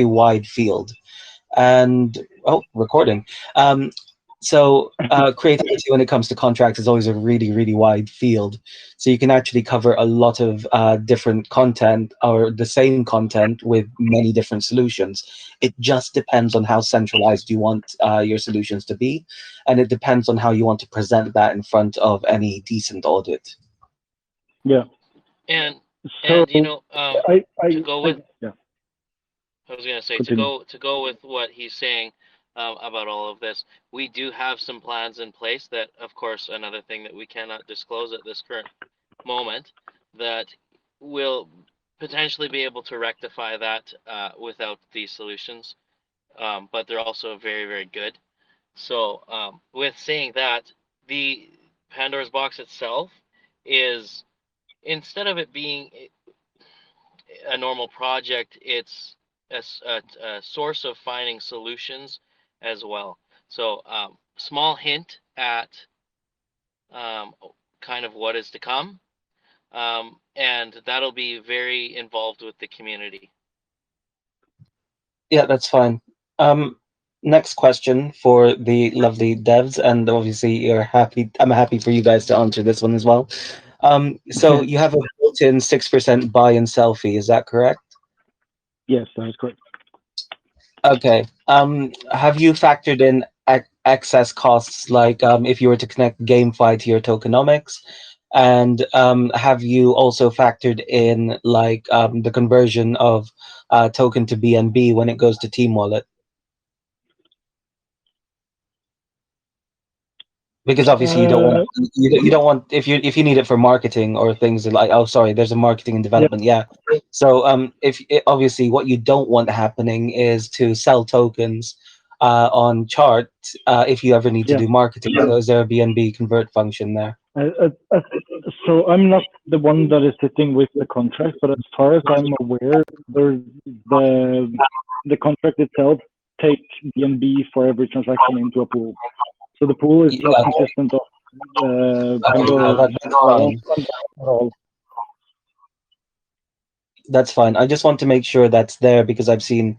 wide field. And oh, recording. Um, so creativity when it comes to contracts is always a really wide field. So you can actually cover a lot of different content or the same content with many different solutions. It just depends on how centralized you want your solutions to be, and it depends on how you want to present that in front of any decent audit. Yeah. And So and you know, to go with, yeah. I was gonna say, Continue. to go with what he's saying about all of this, we do have some plans in place that, of course, another thing that we cannot disclose at this current moment, that will potentially be able to rectify that without these solutions. But they're also very good. So, with saying that, the Pandora's box itself is, instead of it being a normal project, it's a source of finding solutions as well. So, small hint at um, kind of what is to come, and that'll be very involved with the community. Yeah, that's fine. Um, Next question for the lovely devs, and obviously you're happy. I'm happy for you guys to answer this one as well. So you have a built-in 6% buy and sell fee, is that correct? Yes, that is correct. Okay. Have you factored in excess costs, like if you were to connect GameFi to your tokenomics? And have you also factored in like the conversion of token to BNB when it goes to Team Wallet? Because obviously you don't want Uh, you don't want if you need it for marketing or things like, oh sorry, there's a marketing and yeah, development, yeah. So if obviously what you don't want happening is to sell tokens on chart if you ever need to yeah. do marketing. So is there a BNB convert function there? So I'm not the one that is sitting with the contract, but as far as I'm aware, the the contract itself take BNB for every transaction into a pool. So the pool is not Yeah, consistent of okay, no, Pandora's that's own fine. at all. That's fine. I just want to make sure that's there because I've seen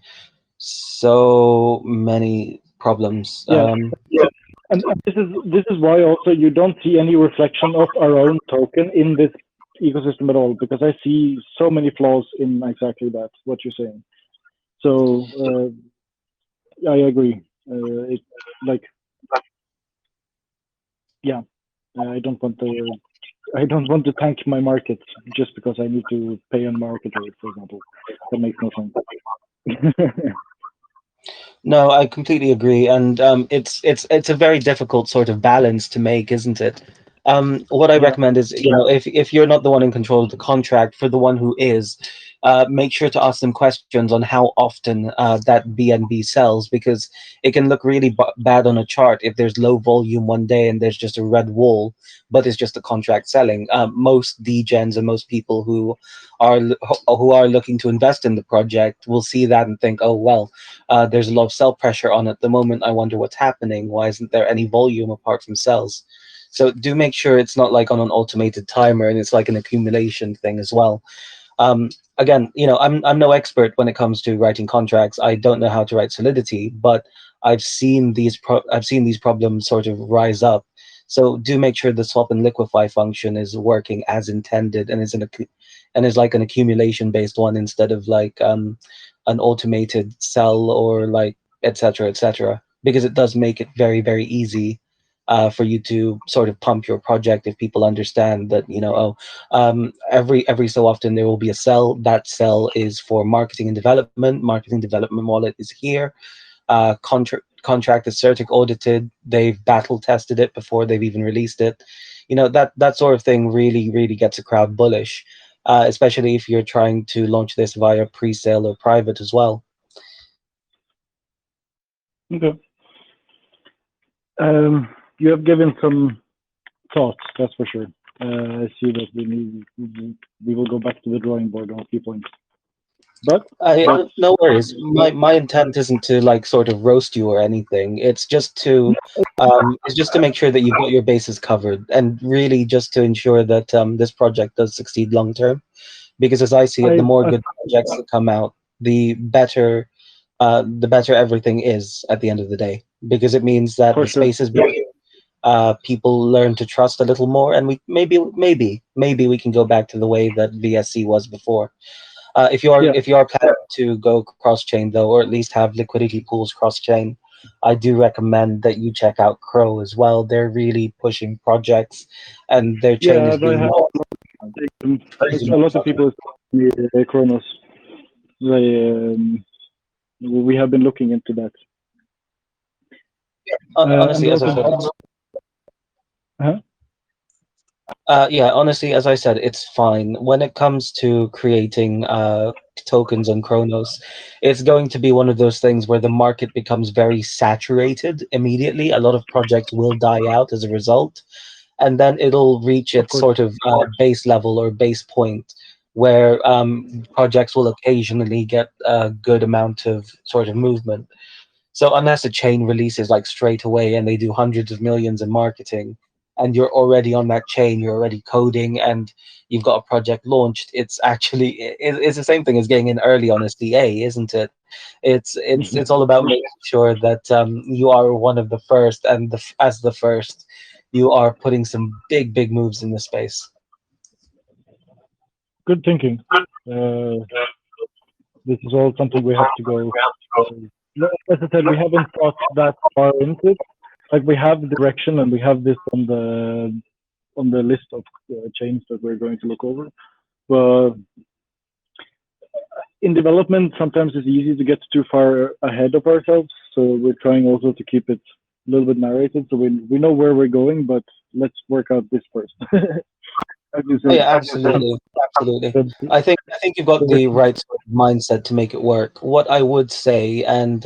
so many problems. Yes, and this is why also you don't see any reflection of our own token in this ecosystem at all, because I see so many flaws in exactly that what you're saying. So I agree. It like yeah, I don't want to. I don't want to tank my market just because I need to pay on market rate, for example. That makes no sense. No, I completely agree, and it's a very difficult sort of balance to make, isn't it? What I Yeah, recommend is, if you're not the one in control of the contract, for the one who is, make sure to ask them questions on how often that BNB sells, because it can look really bad on a chart if there's low volume one day and there's just a red wall, but it's just the contract selling. Most degens and most people who are looking to invest in the project will see that and think, oh well, there's a lot of sell pressure on at the moment. I wonder what's happening. Why isn't there any volume apart from sells? So do make sure it's not like on an automated timer and it's like an accumulation thing as well. Um, Again, I'm no expert when it comes to writing contracts. I don't know how to write Solidity, but I've seen these problems sort of rise up. So do make sure the swap and liquefy function is working as intended and and is like an accumulation based one instead of like an automated sell or like etc etc, because it does make it very easy for you to sort of pump your project if people understand that, oh, every so often there will be a sell. That sell is for marketing and development. Marketing development wallet is here. Contract is certic audited. They've battle tested it before they've even released it. That sort of thing really gets a crowd bullish, especially if you're trying to launch this via pre-sale or private as well. okay. You have given some thoughts, that's for sure. I see that we will go back to the drawing board on a few points, but that's No worries. My intent isn't to like sort of roast you or anything. It's just to make sure that you've got your bases covered, and really just to ensure that this project does succeed long term. Because as I see it, the I, more I good projects that come out, the better. the better everything is at the end of the day, because it means that For the sure. space is bigger. People learn to trust a little more, and we maybe we can go back to the way that VSC was before. Yeah, If you are planning to go cross chain though, or at least have liquidity pools cross chain, I do recommend that you check out Crow as well. They're really pushing projects, and their chain yeah, is I being have crazy. a lot of people me Kronos. They, we have been looking into that, and Honestly, as I also, said, huh? yeah, honestly, as I said, it's fine. When it comes to creating tokens on Chronos, it's going to be one of those things where the market becomes very saturated immediately. A lot of projects will die out as a result, and then it'll reach Of its course. sort of base level or base point where projects will occasionally get a good amount of sort of movement. So unless a chain releases like straight away and they do hundreds of millions in marketing, and you're already on that chain, you're already coding, and you've got a project launched, it's actually it's the same thing as getting in early on a CA, isn't it? It's all about making sure that you are one of the first, and as the first, you are putting some big moves in the space. Good thinking. Uh, this is all something we have to go. As I said, we haven't thought that far into it. Like we have the direction, and we have this on the list of chains that we're going to look over. But in development, sometimes it's easy to get too far ahead of ourselves. So we're trying also to keep it a little bit narrated, so we know where we're going, but let's work out this first. As you Oh said, yeah, absolutely, absolutely. the, I think you've got the the right sort of mindset to make it work. What I would say, and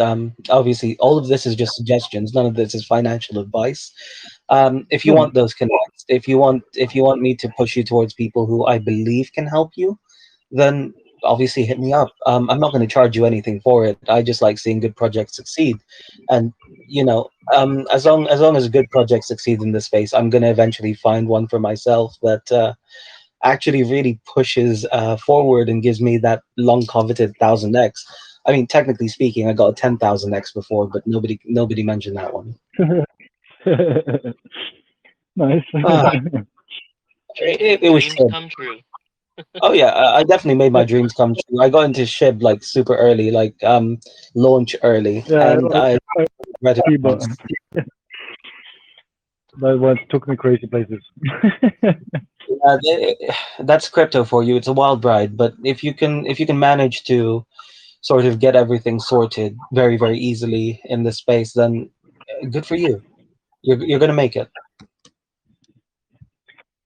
obviously, all of this is just suggestions. None of this is financial advice. If you no, want those connects, if you want me to push you towards people who I believe can help you, then obviously hit me up. I'm not going to charge you anything for it. I just like seeing good projects succeed, and as long as good projects succeed in this space, I'm going to eventually find one for myself that actually really pushes forward and gives me that long coveted 1000x. I mean, technically speaking, I got a 10,000x before, but nobody mentioned that one. nice. Uh, it was Dreams SHIB. come true. Oh yeah, I definitely made my yeah, dreams come true. I got into SHIB like super early, like launch early, yeah, and I I read it see, but once. that one took me crazy places. That's crypto for you. It's a wild ride, but if you can manage to sort of get everything sorted very easily in this space, then good for you. You're gonna make it.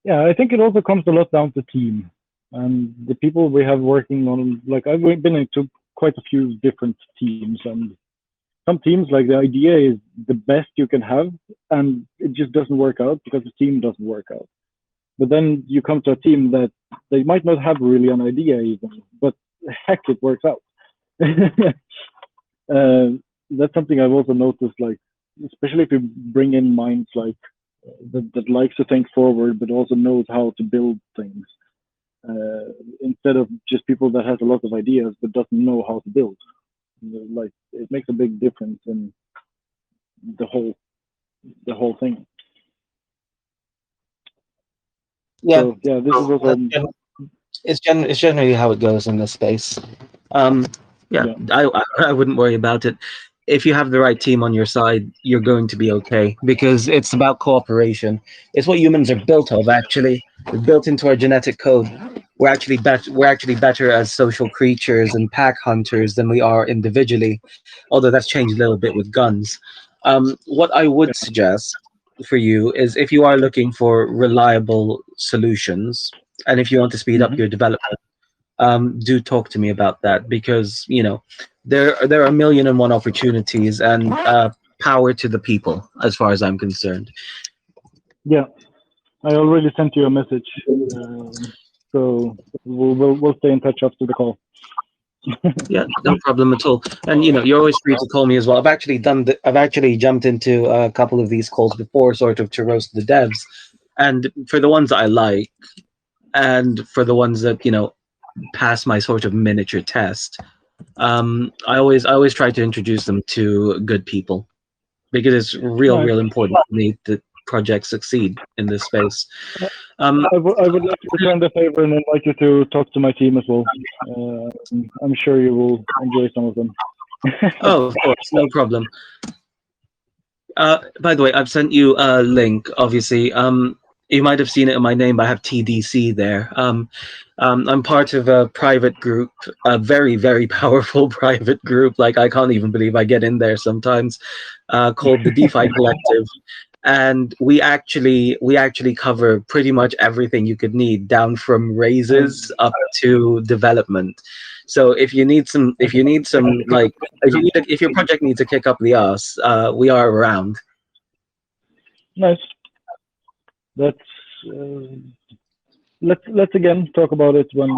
Yeah, I think it also comes a lot down to team and the people we have working on. Like I've been into quite a few different teams, and some teams like the idea is the best you can have, and it just doesn't work out because the team doesn't work out. But then you come to a team that they might not have really an idea even, but heck, it works out. That's something I've also noticed, like especially if you bring in minds like that likes to think forward, but also knows how to build things, instead of just people that has a lot of ideas but doesn't know how to build. Like it makes a big difference in the whole the whole thing. Yeah, So yeah, this is that's also it's generally how it goes in this space. Um, yeah, yeah. I wouldn't worry about it. If you have the right team on your side, you're going to be okay because it's about cooperation. It's what humans are built of, actually. It's built into our genetic code. We're actually better as social creatures and pack hunters than we are individually, although that's changed a little bit with guns. What I would suggest for you is if you are looking for reliable solutions and if you want to speed up Hmm. your development, do talk to me about that because there are a million and one opportunities and power to the people as far as I'm concerned. Yeah, I already sent you a message, so we'll stay in touch after the call. Yeah, no problem at all. And you're always free to call me as well. I've actually jumped into a couple of these calls before, sort of to roast the devs. And for the ones that I like, and for the ones that pass my sort of miniature test, I always try to introduce them to good people because it's Nice. real important for me that projects succeed in this space. Um, I would like to return the favor and invite you to talk to my team as well. I'm sure you will enjoy some of them. oh, of course, no problem. By the way, I've sent you a link. Obviously, you might have seen it in my name. I have TDC there. I'm part of a private group, a very, very powerful private group. Like I can't even believe I get in there sometimes. Called the DeFi Collective, and we actually cover pretty much everything you could need, down from raises up to development. So if you need some like if your project needs a kick up the ass, we are around. Nice. Let's uh, let's again talk about it when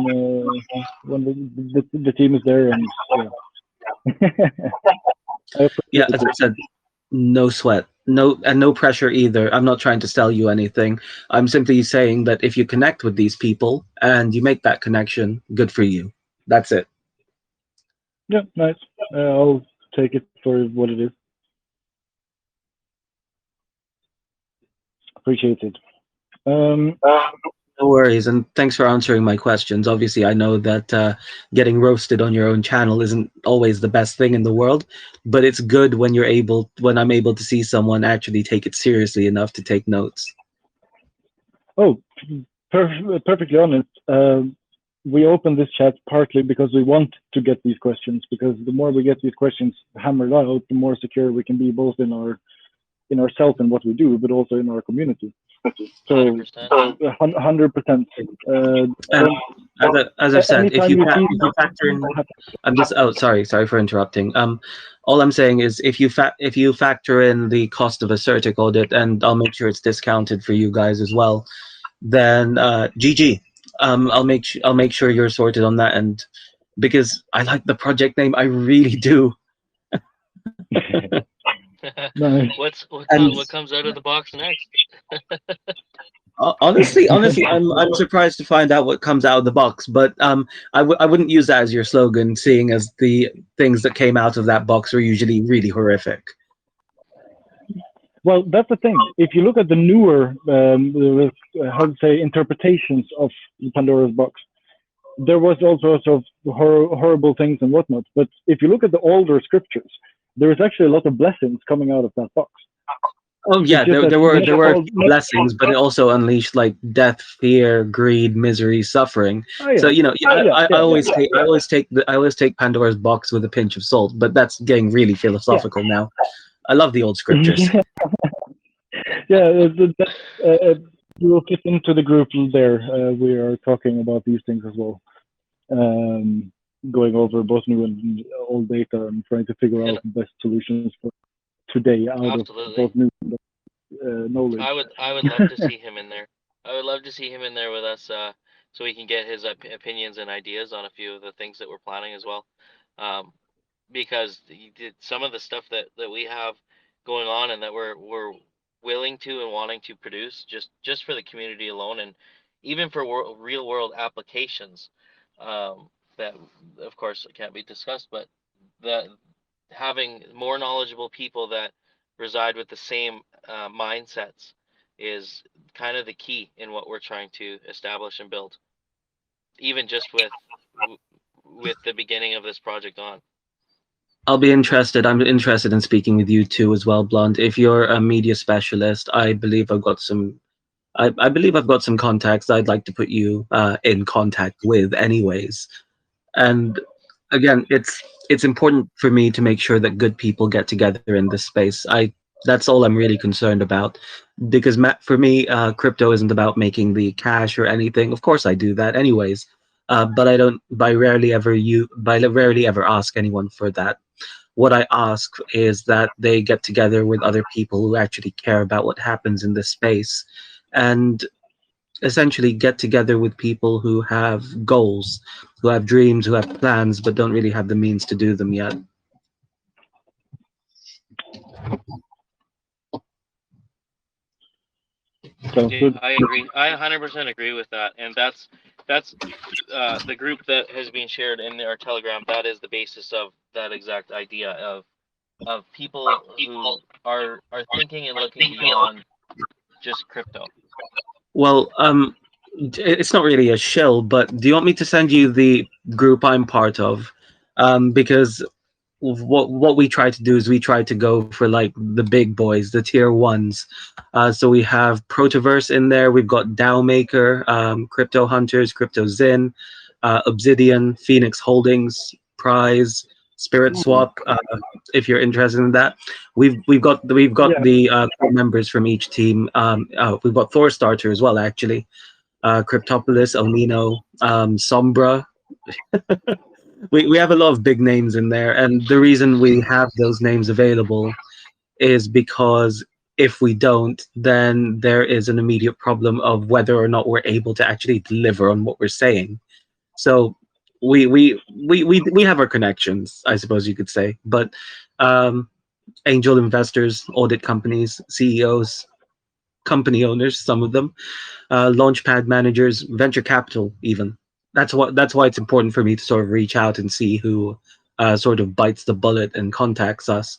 the team is there, and yeah. I Yeah, appreciate as it. I said, no sweat, no pressure either. I'm not trying to sell you anything. I'm simply saying that if you connect with these people and you make that connection, good for you. That's it. Yeah, nice. I'll take it for what it is. Appreciate it. Um, No worries, and thanks for answering my questions. Obviously, I know that getting roasted on your own channel isn't always the best thing in the world, but it's good when I'm able to see someone actually take it seriously enough to take notes. oh, perfectly honest. We opened this chat partly because we want to get these questions. Because the more we get these questions hammered out, the more secure we can be both in ourselves and what we do, but also in our community. So, 100%. 100%. And as I've said, if Anytime you see, if you factor in, I'm just oh sorry for interrupting. All I'm saying is if you factor in the cost of a CertiK audit, and I'll make sure it's discounted for you guys as well, then GG. I'll make sure you're sorted on that end because I like the project name. I really do. nice. And What comes out of the box next? honestly, I'm surprised to find out what comes out of the box. But I wouldn't use that as your slogan, seeing as the things that came out of that box are usually really horrific. Well, that's the thing. If you look at the newer, how to say, interpretations of Pandora's box, there was all sorts of horrible things and whatnot. But if you look at the older scriptures, there is actually a lot of blessings coming out of that box. Oh It's yeah, just there that there were not there were all. Not, blessings, but it also unleashed like death, fear, greed, misery, suffering. oh So yeah, yeah, yeah, I yeah, yeah. always take Pandora's box with a pinch of salt. But that's getting really Yeah. philosophical now. I love the old scriptures. yeah, yeah. You will fit into the group there. We are talking about these things as well. Um, Going over both new and old data and trying to figure And out the best solutions for today out of absolutely, both new and knowledge. I would love to see him in there. I would love to see him in there with us, so we can get his opinions and ideas on a few of the things that we're planning as well. Um, because some of the stuff that we have going on and that we're willing to and wanting to produce just for the community alone, and even for real world applications, that of course can't be discussed, but that having more knowledgeable people that reside with the same mindsets is kind of the key in what we're trying to establish and build, even just with the beginning of this project on. I'll be interested. I'm interested in speaking with you too as well, Blonde. If you're a media specialist, I believe I've got some contacts I'd like to put you in contact with, anyways. And again, it's important for me to make sure that good people get together in this space. That's all I'm really concerned about, because for me, crypto isn't about making the cash or anything. Of course, I do that anyways, but I don't. I rarely ever ask anyone for that. What I ask is that they get together with other people who actually care about what happens in this space, and essentially get together with people who have goals, who have dreams, who have plans, but don't really have the means to do them yet. Sounds good. I agree. I 100% agree with that, and That's the group that has been shared in our Telegram. That is the basis of that exact idea of people who are thinking and looking beyond just crypto. Well, it's not really a shill, but do you want me to send you the group I'm part of? Because what we try to do is we try to go for like the big boys, the tier ones. So we have Protoverse in there. We've got DAO Maker, Crypto Hunters, Crypto Zen, Obsidian, Phoenix Holdings, Prize, Spirit Swap. If you're interested in that, we've got Yeah, the core members from each team. We've got Thor Starter as well, actually. Cryptopolis, Omino, Sombra. We have a lot of big names in there, and the reason we have those names available is because if we don't, then there is an immediate problem of whether or not we're able to actually deliver on what we're saying. So we have our connections, I suppose you could say, but um, angel investors, audit companies, CEOs, company owners, some of them, launchpad managers, venture capital, even. That's why it's important for me to sort of reach out and see who sort of bites the bullet and contacts us,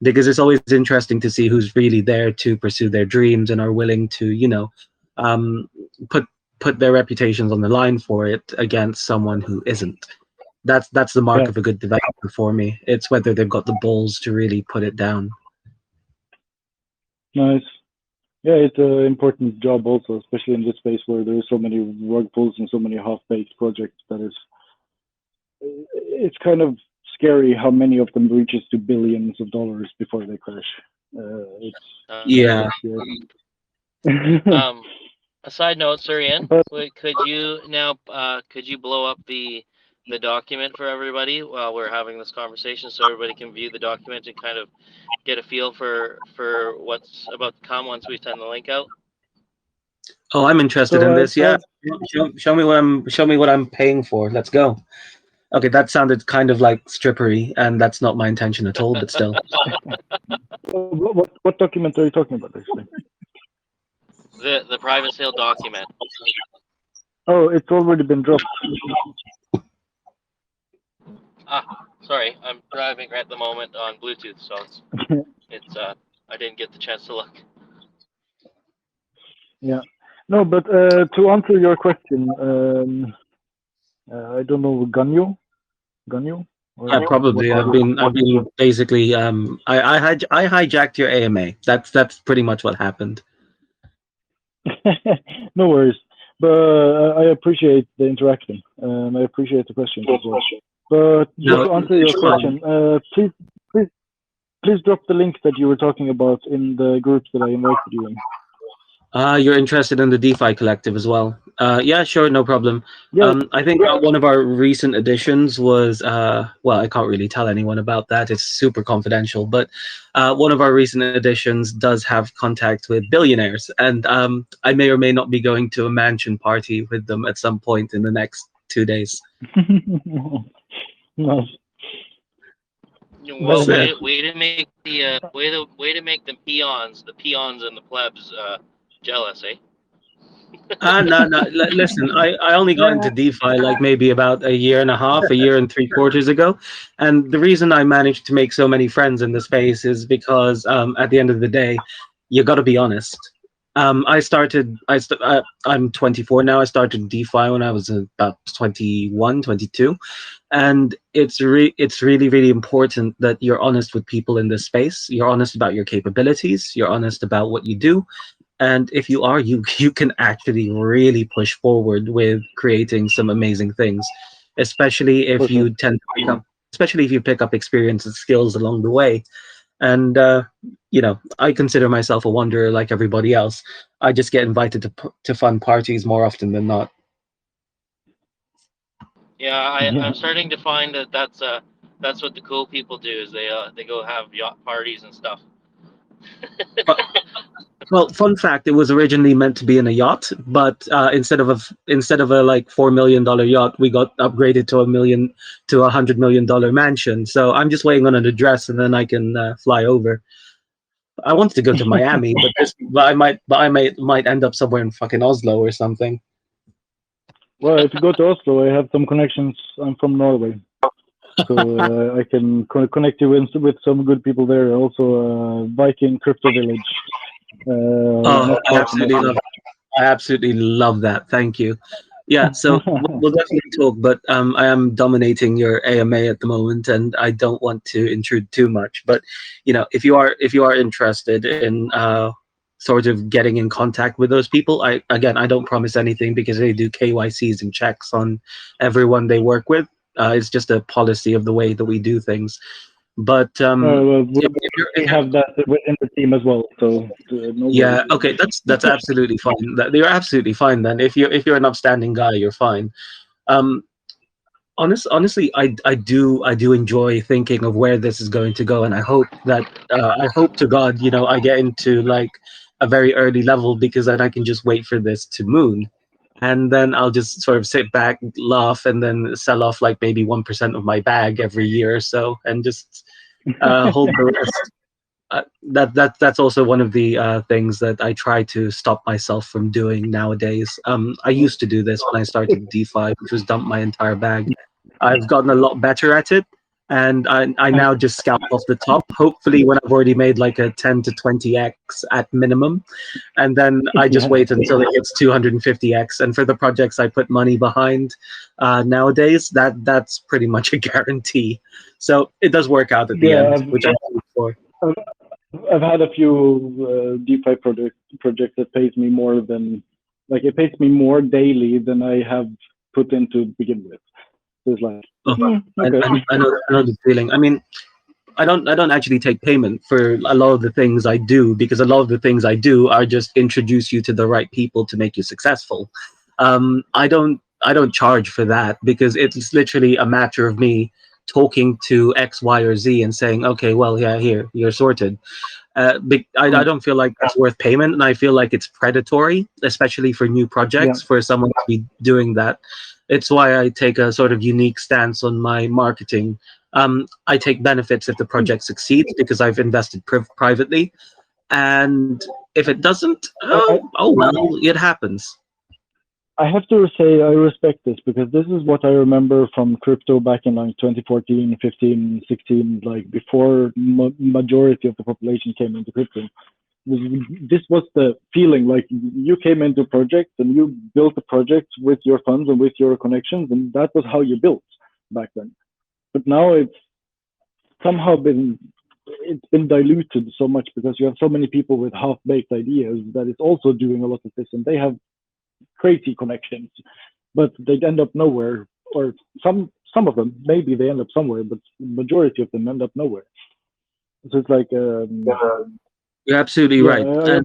because it's always interesting to see who's really there to pursue their dreams and are willing to, um, put put their reputations on the line for it against someone who isn't. That's the mark yeah, of a good developer for me. It's whether they've got the balls to really put it down. nice. Yeah, it's an important job also, especially in this space where there are so many rug pulls and so many half-baked projects. It's kind of scary how many of them reaches to billions of dollars before they crash. It's kind Yeah. of scary. Um, a side note, Surian, But could you blow up the document for everybody while we're having this conversation so everybody can view the document and kind of get a feel for what's about to come once we send the link out? Oh, I'm interested so in I this. Yeah. have Show me what I'm paying for. Let's go. Okay, that sounded kind of like strippery, and that's not my intention at all. But still, what document are you talking about actually? The private sale document. Oh, it's already been dropped. Ah, sorry, I'm driving right at the moment on Bluetooth, so it's I didn't get the chance to look. Yeah. No, but to answer your question, I don't know, Ganyu, or yeah, what? probably. I've been basically. I hijacked your AMA. That's pretty much what happened. No worries. But I appreciate the interaction. I appreciate the questions as well. But just No, to answer your it's fine. question, please, please drop the link that you were talking about in the groups that I invited you in. You're interested in the DeFi collective as well. Yeah, sure, no problem. Yeah, I think one of our recent additions was, well, I can't really tell anyone about that. It's super confidential. But one of our recent additions does have contact with billionaires, and I may or may not be going to a mansion party with them at some point in the next 2 days. nice. Well, Very So, nice. way to make the way to make the peons and the plebs jealous, eh? no, no. Listen, I only got Yeah. into DeFi like maybe about a year and a half, a year and 3/4 ago, and the reason I managed to make so many friends in the space is because at the end of the day, you got to be honest. I started. I'm 24 now. I started DeFi when I was about 21, 22, and it's really really important that you're honest with people in this space. You're honest about your capabilities. You're honest about what you do, and if you are, you can actually really push forward with creating some amazing things, especially For if sure. you tend to pick up, especially if you pick up experience and skills along the way. And I consider myself a wanderer like everybody else. I just get invited to fun parties more often than not. Yeah, I'm Yeah. starting to find that that's what the cool people do is they go have yacht parties and stuff. Well, fun fact: it was originally meant to be in a yacht, but instead of a like $4 million yacht, we got upgraded to $100 million mansion. So I'm just waiting on an address, and then I can fly over. I wanted to go to Miami, but I might end up somewhere in fucking Oslo or something. Well, if you go to Oslo, I have some connections. I'm from Norway, so I can connect you with some good people there. Also, Viking crypto village, Oh, not far from Oslo. I absolutely love that. Thank you. Yeah, so we'll definitely talk, but I am dominating your AMA at the moment, and I don't want to intrude too much. But if you are interested in sort of getting in contact with those people, I don't promise anything because they do KYCs and checks on everyone they work with. It's just a policy of the way that we do things. But Well, if we you're have that within the team as well, so no yeah, worries. okay, that's absolutely fine. You're absolutely fine then. If you're an upstanding guy, you're fine. Um, honestly, I do enjoy thinking of where this is going to go, and I hope to God, I get into like a very early level because then I can just wait for this to moon, and then I'll just sort of sit back, laugh, and then sell off like maybe 1% of my bag every year or so, and just hold the rest. That's also one of the things that I try to stop myself from doing nowadays. I used to do this when I started DeFi, which was dump my entire bag. I've gotten a lot better at it, and I now just scalp off the top. Hopefully, when I've already made like a 10 to 20x at minimum, and then I just Yeah, wait until it hits 250x. And for the projects I put money behind nowadays, that's pretty much a guarantee. So it does work out at the yeah. end, which I'm happy for. I've, I've had a few DeFi projects that pays me more than, like, it pays me more daily than I have put into to begin with. So it's like, Oh, okay. I know the feeling. I mean, I don't actually take payment for a lot of the things I do because a lot of the things I do are just introduce you to the right people to make you successful. I don't charge for that because it's literally a matter of me talking to X, Y, or Z and saying, okay, well, yeah, here, you're sorted. I Mm, don't feel like that's worth payment, and I feel like it's predatory, especially for new yeah, projects, for someone to be doing that. It's why I take a sort of unique stance on my marketing. I take benefits if the project succeeds because I've invested privately, and if it doesn't, I, I oh well, it happens. I have to say I respect this because this is what I remember from crypto back in like 2014, 15, 16, like before majority of the population came into crypto. This was the feeling, like you came into a project and you built a project with your funds and with your connections, and that was how you built back then. But now somehow been it's been diluted so much because you have so many people with half-baked ideas that is also doing a lot of this, and they have crazy connections, but they end up nowhere. Or some of them maybe they end up somewhere, but the majority of them end up nowhere. So it's like, You're absolutely yeah, right. And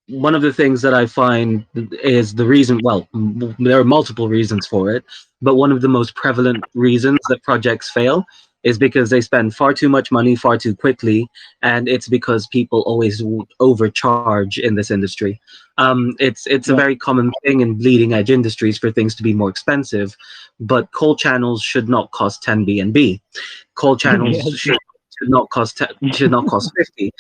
one of the things that I find is the reason, well, there are multiple reasons for it, but one of the most prevalent reasons that projects fail is because they spend far too much money far too quickly, and it's because people always overcharge in this industry. It's a yeah, very common thing in bleeding edge industries for things to be more expensive, but coal channels should not cost 10 BNB. Coal channels should not cost 50.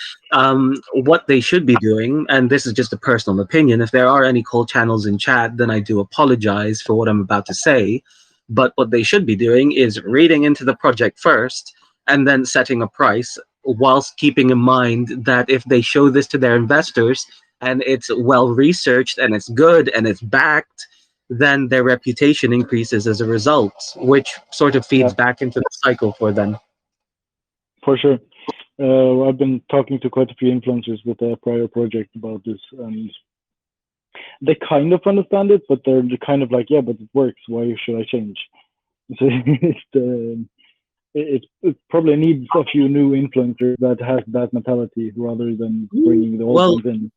What they should be doing, and this is just a personal opinion, if there are any coal channels in chat, then I do apologize for what I'm about to say. But what they should be doing is reading into the project first and then setting a price, whilst keeping in mind that if they show this to their investors and it's well researched and it's good and it's backed, then their reputation increases as a result, which sort of yeah, feeds back into the cycle for them. for sure. I've been talking to quite a few influencers with a prior project about this, and they kind of understand it, but they're kind of like, yeah, but it works. Why should I change? So it probably needs a few new influencers that has that mentality rather than bringing the old Well, ones in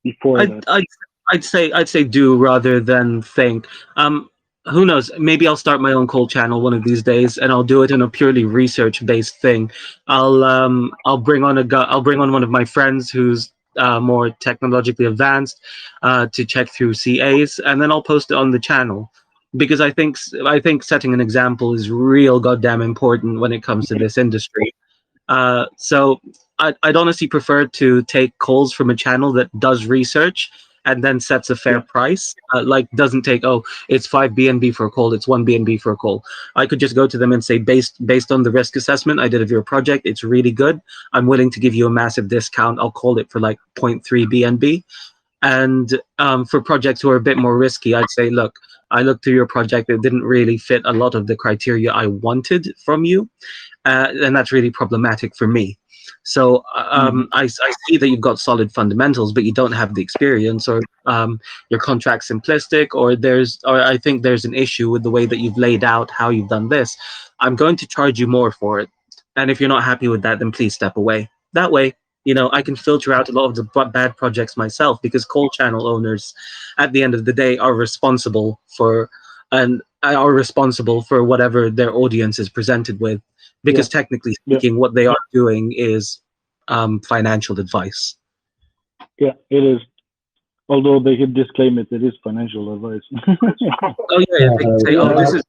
before I'd, that. I'd I'd say do rather than think. Who knows? Maybe I'll start my own cold channel one of these days, and I'll do it in a purely research based thing. I'll bring on I'll bring on one of my friends who's more technologically advanced to check through CAs, and then I'll post it on the channel because I think setting an example is real goddamn important when it comes to this industry. So I'd honestly prefer to take calls from a channel that does research and then sets a fair Yeah. price. Like doesn't take, oh, it's 5 BNB for a call, it's 1 BNB for a call. I could just go to them and say, based on the risk assessment I did of your project, it's really good. I'm willing to give you a massive discount. I'll call it for like 0.3 BNB. And for projects who are a bit more risky, I'd say, look, I looked through your project. It didn't really fit a lot of the criteria I wanted from you, and that's really problematic for me. So Hmm. I see that you've got solid fundamentals, but you don't have the experience, or your contract's simplistic, or I think there's an issue with the way that you've laid out how you've done this. I'm going to charge you more for it, and if you're not happy with that, then please step away. That way, I can filter out a lot of the bad projects myself, because coal channel owners, at the end of the day, are responsible for and are responsible for whatever their audience is presented with, Yeah. because technically Yeah. speaking, what they are doing is financial advice. Yeah. It is. Although they could disclaim it, it is financial advice. Oh yeah, yeah, Yeah, they can say, "Oh, this Yeah. is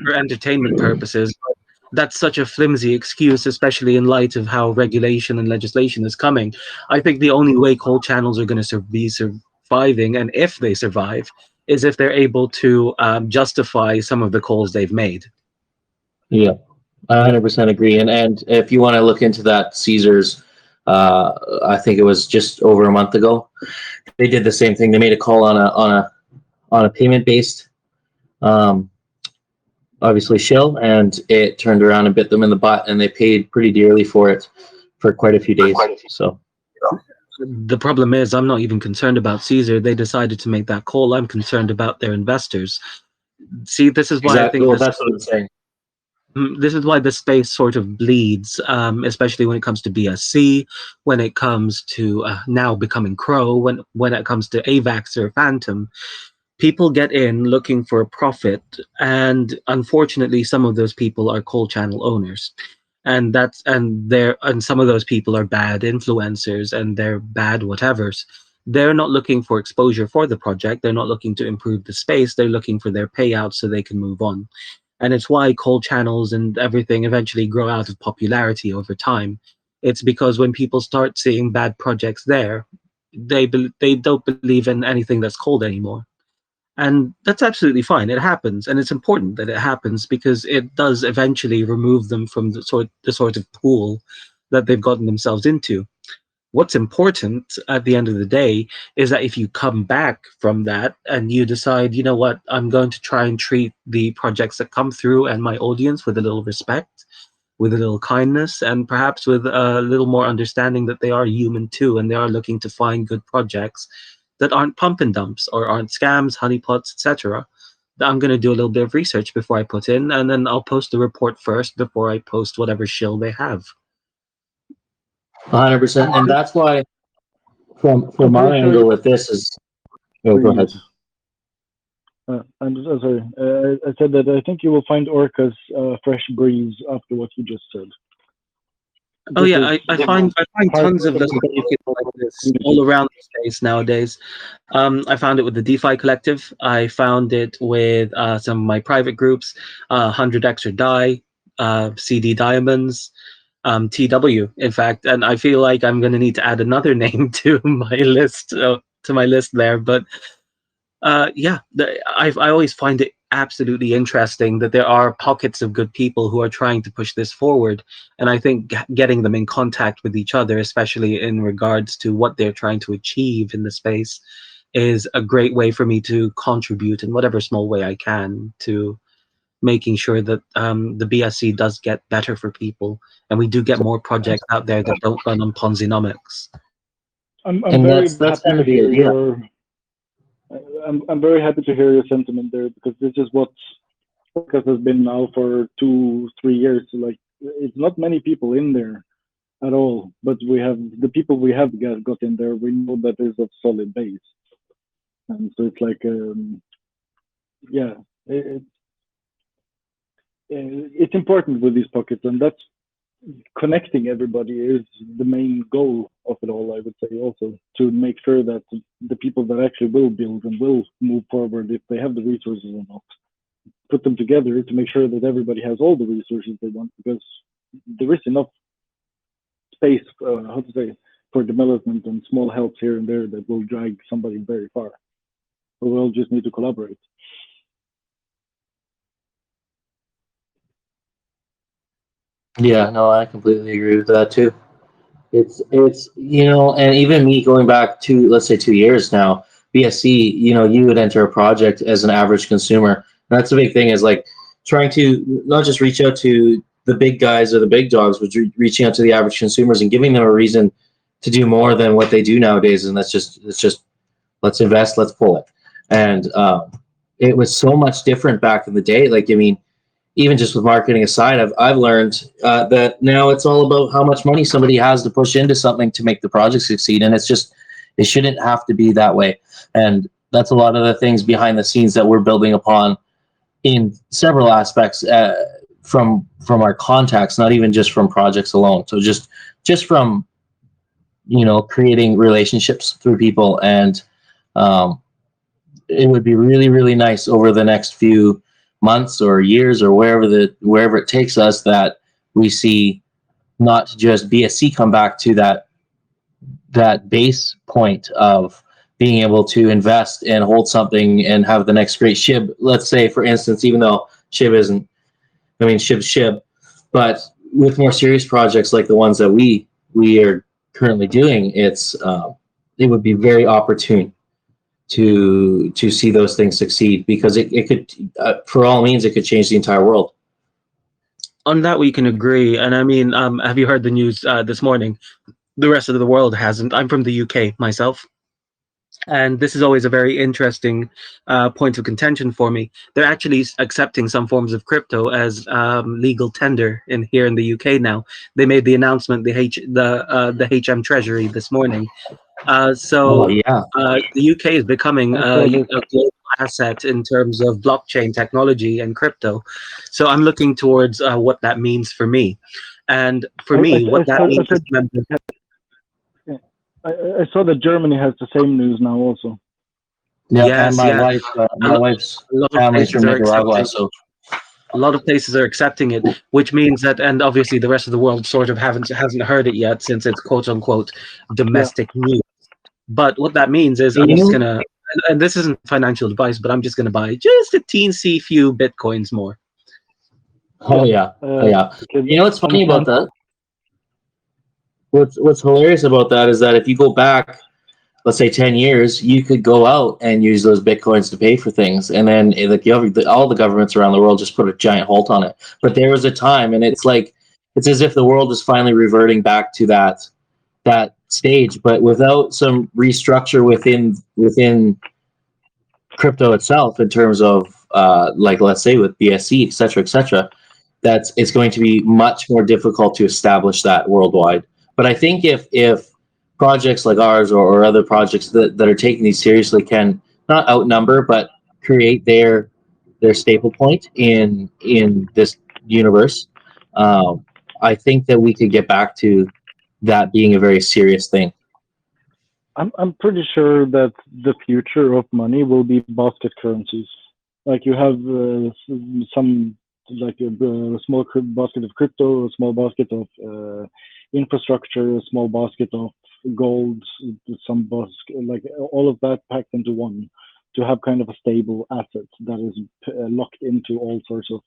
for entertainment purposes." But that's such a flimsy excuse, especially in light of how regulation and legislation is coming. I think the only way coal channels are going to be surviving, and if they survive, is if they're able to justify some of the calls they've made. yeah, I 100% agree. And if you want to look into that, Caesars, I think it was just over a month ago, they did the same thing. They made a call on a payment based, um, obviously shill, and it turned around and bit them in the butt, and they paid pretty dearly for it for quite a few days. So The problem is, I'm not even concerned about Caesar. They decided to make that call. I'm concerned about their investors. See, this is why I exactly, think well, that's what I'm saying. this is why the space sort of bleeds, especially when it comes to BSC, when it comes to now becoming Crow, when it comes to AVAX or Phantom. People get in looking for a profit, and unfortunately, some of those people are coal channel owners, and some of those people are bad influencers, and they're bad whatevers. They're not looking for exposure for the project. They're not looking to improve the space. They're looking for their payout so they can move on. And it's why coal channels and everything eventually grow out of popularity over time. It's because when people start seeing bad projects there, they don't believe in anything that's cold anymore. And that's absolutely fine. It happens, and it's important that it happens, because it does eventually remove them from the sort of pool that they've gotten themselves into. What's important at the end of the day is that if you come back from that and you decide, you know what, I'm going to try and treat the projects that come through and my audience with a little respect, with a little kindness, and perhaps with a little more understanding that they are human too, and they are looking to find good projects that aren't pump and dumps or aren't scams, honeypots, etc. I'm going to do a little bit of research before I put in, and then I'll post the report first before I post whatever shill they have. 100%. And that's why, I'm from our pretty sure angle with this is, oh, go freeze. ahead. I'm sorry. I said that I think you will find Orca's fresh breeze after what you just said. Oh This yeah, is I find part tons of of little tokens like this all around the space nowadays. I found it with the DeFi Collective. I found it with some of my private groups, 100 Extra Die, CD Diamonds, TW. In fact, and I feel like I'm going to need to add another name to my list there. But yeah, I always find it absolutely interesting that there are pockets of good people who are trying to push this forward. And I think getting them in contact with each other, especially in regards to what they're trying to achieve in the space, is a great way for me to contribute in whatever small way I can to making sure that the BSC does get better for people, and we do get more projects out there that don't run on Ponzinomics. I'm And very that's happy kind to of the hear idea. your I'm very happy to hear your sentiment there, because this is what podcast has been now for 2 3 years. Like, it's not many people in there at all, but we have the people we have got in there. We know that is of solid base, and so it's like yeah, it, it's important with these pockets, and that's connecting everybody is the main goal of it all. I would say also to make sure that the people that actually will build and will move forward, if they have the resources or not, put them together to make sure that everybody has all the resources they want, because there is enough space. How to say? for development and small helps here and there that will drag somebody very far. But we'll just need to collaborate. Yeah, no, I completely agree with that too. It's and even me going back to, let's say, 2 years now, BSC, you would enter a project as an average consumer. That's the big thing, is like trying to not just reach out to the big guys or the big dogs, but reaching out to the average consumers and giving them a reason to do more than what they do nowadays. And it's just let's invest, let's pull it. And it was so much different back in the day. Like, I mean, even just with marketing aside, I've learned that now it's all about how much money somebody has to push into something to make the project succeed, and it shouldn't have to be that way. And that's a lot of the things behind the scenes that we're building upon in several aspects, from our contacts, not even just from projects alone. So just from creating relationships through people, and um, it would be really, really nice over the next few months or years, or wherever it takes us, that we see not just BSC come back to that base point of being able to invest and hold something and have the next great SHIB. Let's say, for instance, even though SHIB isn't, I mean, SHIB's SHIB, but with more serious projects like the ones that we are currently doing, it would be very opportune to see those things succeed, because it could, for all means, it could change the entire world. On that, we can agree. And I mean, have you heard the news this morning? The rest of the world hasn't. I'm from the UK myself, and this is always a very interesting point of contention for me. They're actually accepting some forms of crypto as legal tender here in the UK now. They made the announcement, the HM Treasury this morning. Oh So yeah. the UK is becoming I saw this. a global asset in terms of blockchain technology and crypto. So I'm looking towards what that means for me. And for me, what that means is, remember, I saw that Germany has the same news now also. Yep, and yes, yes, a, my lo- wife's a lot of family's places from are Nicaragua, accepting. so A lot of places are accepting it, which means that, and obviously the rest of the world sort of hasn't heard it yet, since it's quote unquote Yeah. domestic news. But what that means is, I'm just you. gonna, and this isn't financial advice, but I'm just gonna buy just a teensy few bitcoins more. Oh yeah, oh yeah. Okay. You know what's funny about And that? What's hilarious about that is that if you go back, let's say 10 years, you could go out and use those bitcoins to pay for things, and then all the governments around the world just put a giant halt on it. But there was a time, and it's as if the world is finally reverting back to that stage, but without some restructure within crypto itself, in terms of like, let's say, with BSC, et cetera, that's it's going to be much more difficult to establish that worldwide. But I think if projects like ours, or other projects that are taking these seriously, can not outnumber but create their staple point in this universe, um, I think that we could get back to that being a very serious thing. I'm pretty sure that the future of money will be basket currencies. Like you have some, like a small basket of crypto, a small basket of infrastructure, a small basket of gold, some basket, like all of that packed into one, to have kind of a stable asset that is locked into all sorts of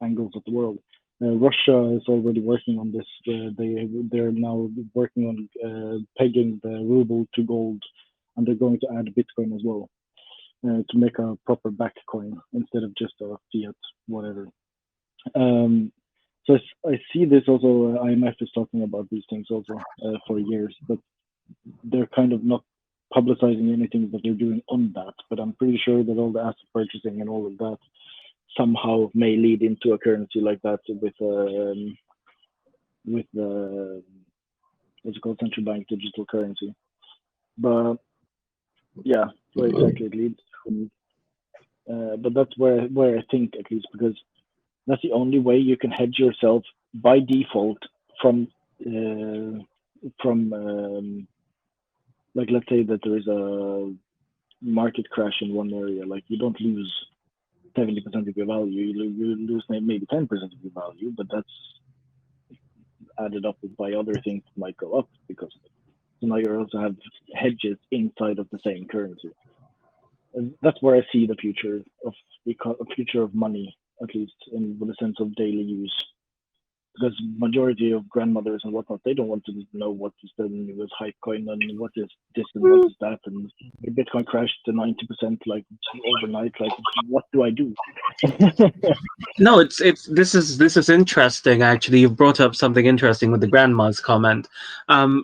angles of the world. Russia is already working on this. They're now working on pegging the ruble to gold, and they're going to add Bitcoin as well, to make a proper back coin instead of just a fiat whatever. Um, so I see this also. IMF is talking about these things also for years, but they're kind of not publicizing anything that they're doing on that. But I'm pretty sure that all the asset purchasing and all of that somehow may lead into a currency like that with the what's it called, central bank digital currency. But yeah, where exactly it leads. But that's where I think, at least, because that's the only way you can hedge yourself by default from uh, like, let's say that there is a market crash in one area. Like, you don't lose 70% of your value. You lose maybe 10% of your value, but that's added up by other things might go up because of it. So now you also have hedges inside of the same currency. And that's where I see the future of future of money, at least in with a sense of daily use. Because majority of grandmothers and whatnot, they don't want to know what is the newest hype coin and what is this and what is that, and the Bitcoin crashed to 90% like overnight. Like, what do I do? No, it's this is interesting actually. You've brought up something interesting with the grandma's comment.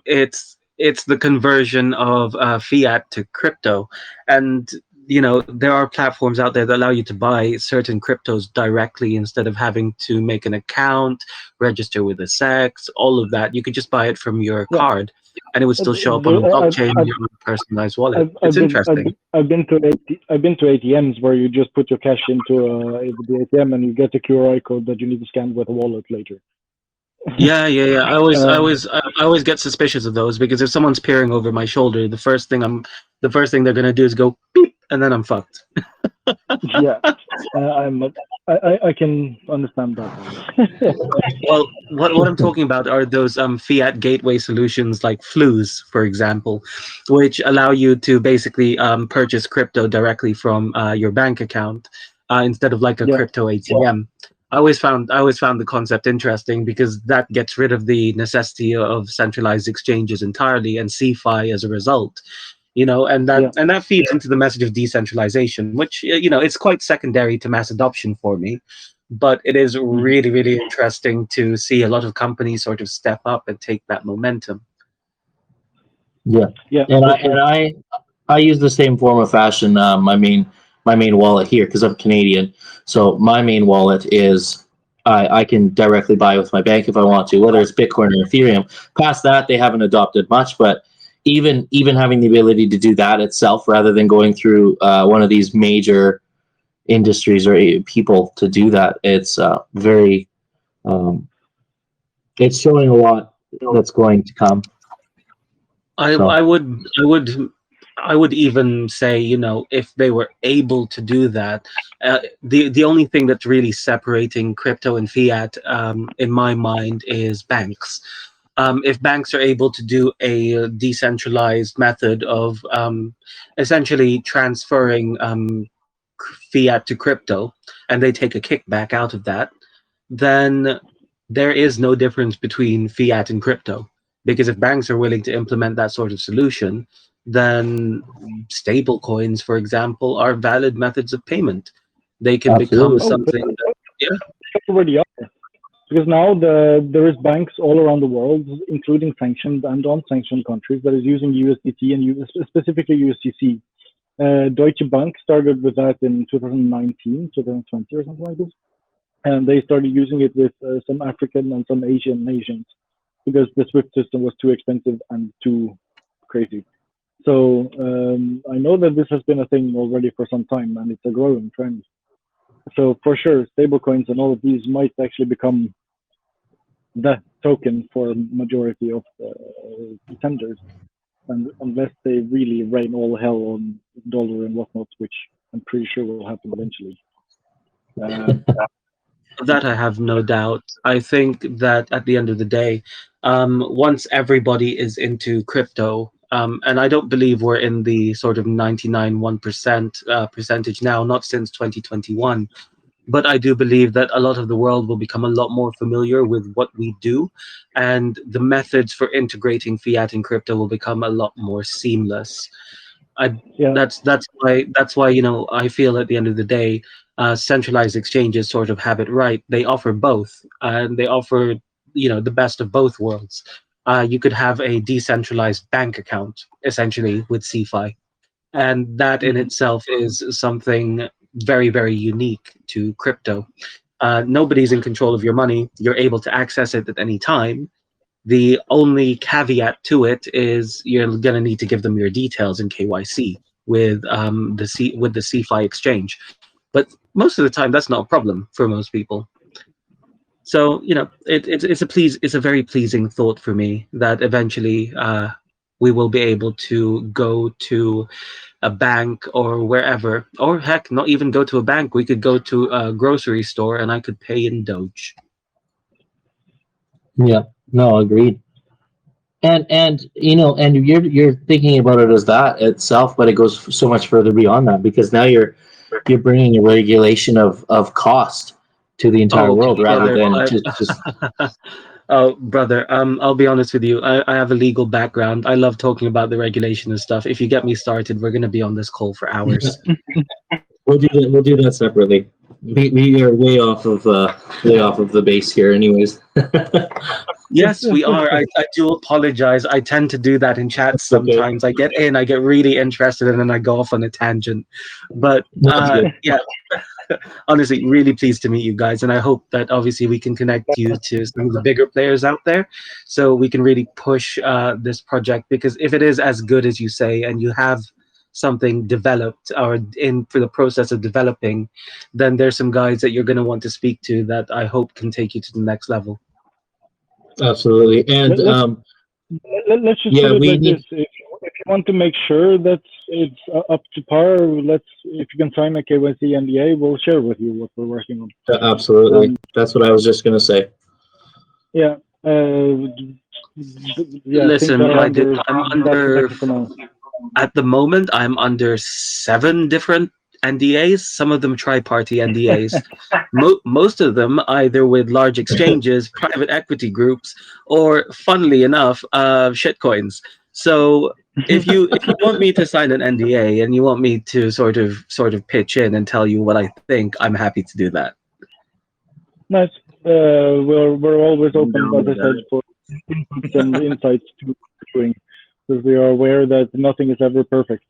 It's the conversion of fiat to crypto, and there are platforms out there that allow you to buy certain cryptos directly instead of having to make an account, register with a SEX, all of that. You could just buy it from your Yeah, card, and it would still show up on there, a blockchain in your own personalized wallet. It's interesting. I've been to ATMs where you just put your cash into the ATM and you get a QR code that you need to scan with a wallet later. Yeah, yeah, yeah. Um, I always get suspicious of those because if someone's peering over my shoulder, the first thing they're gonna do is go beep, and then I'm fucked. yeah, I'm I can understand that one. Well, what I'm talking about are those fiat gateway solutions like Flus, for example, which allow you to basically purchase crypto directly from your bank account instead of like a Yeah, crypto ATM. I always found the concept interesting because that gets rid of the necessity of centralized exchanges entirely and CeFi as a result. And that yeah. and that feeds into the message of decentralization, which it's quite secondary to mass adoption for me, but it is Mhm. really, really interesting to see a lot of companies sort of step up and take that momentum. Yeah, Yeah, and for I sure. and I use the same form of fashion. My main wallet here because I'm Canadian, so my main wallet is I can directly buy with my bank if I want to, whether it's Bitcoin or Ethereum. Past that, they haven't adopted much, but even having the ability to do that itself, rather than going through one of these major industries or people to do that, um, it's showing a lot that's going to come. I, So I would I would I would even say, if they were able to do that, the only thing that's really separating crypto and fiat, in my mind, is banks. If banks are able to do a decentralized method of essentially transferring fiat to crypto, and they take a kickback out of that, then there is no difference between fiat and crypto. Because if banks are willing to implement that sort of solution, then stable coins, for example, are valid methods of payment. They can become absolutely. Oh, something that, yeah. they already are. Because now there is banks all around the world, including sanctioned and unsanctioned countries, that is using USDT and specifically USDC. Deutsche Bank started with that in 2019, 2020 or something like this, and they started using it with some African and some Asian nations because the SWIFT system was too expensive and too crazy. So I know that this has been a thing already for some time, and it's a growing trend. So for sure, stablecoins and all of these might actually become the token for a majority of tenders, and unless they really rain all hell on dollar and whatnot, which I'm pretty sure will happen eventually. Um, That I have no doubt. I think that at the end of the day, once everybody is into crypto, and I don't believe we're in the sort of 99.1% percentage now, not since 2021, but I do believe that a lot of the world will become a lot more familiar with what we do, and the methods for integrating fiat and crypto will become a lot more seamless. I yeah, that's why I feel at the end of the day, centralized exchanges sort of have it right. They offer both, and they offer the best of both worlds. You could have a decentralized bank account essentially with CeFi, and that in mhm. itself is something very, very unique to crypto. Nobody's in control of your money. You're able to access it at any time. The only caveat to it is you're going to need to give them your details in KYC with with the CeFi exchange. But most of the time, that's not a problem for most people. So it's a very pleasing thought for me that eventually we will be able to go to a bank or wherever, or heck, not even go to a bank. We could go to a grocery store and I could pay in Doge. Yeah. No, agreed. And and you're thinking about it as that itself, but it goes so much further beyond that because now you're bringing a regulation of cost to the entire Oh, world rather brother, than just oh, brother. I'll be honest with you. I have a legal background. I love talking about the regulation and stuff. If you get me started, we're gonna be on this call for hours. we'll do that separately. We are way off of the base here, anyways. Yes, we are. I do apologize. I tend to do that in chats Okay, sometimes. I get in, I get really interested, and then I go off on a tangent. But that's good. yeah, honestly, really pleased to meet you guys, and I hope that obviously we can connect you to some of the bigger players out there, so we can really push this project. Because if it is as good as you say, and you have something developed or in for the process of developing, then there's some guys that you're going to want to speak to that I hope can take you to the next level. Absolutely, and Let, let's let's just yeah, put it we like this: need if you want to make sure that it's up to par, let's if you can sign a KYC NDA, we'll share with you what we're working on. absolutely. That's what I was just gonna say. Yeah, yeah, things Listen, are my dude, under I'm that under protection for now. at the moment. I'm under 7 different NDAs. Some of them tri-party NDAs. Most of them either with large exchanges, private equity groups, or, funnily enough, shitcoins. So if you want me to sign an NDA and you want me to sort of pitch in and tell you what I think, I'm happy to do that. Nice. We're always open, as I said, for inputs and insights to what we're doing, because we are aware that nothing is ever perfect.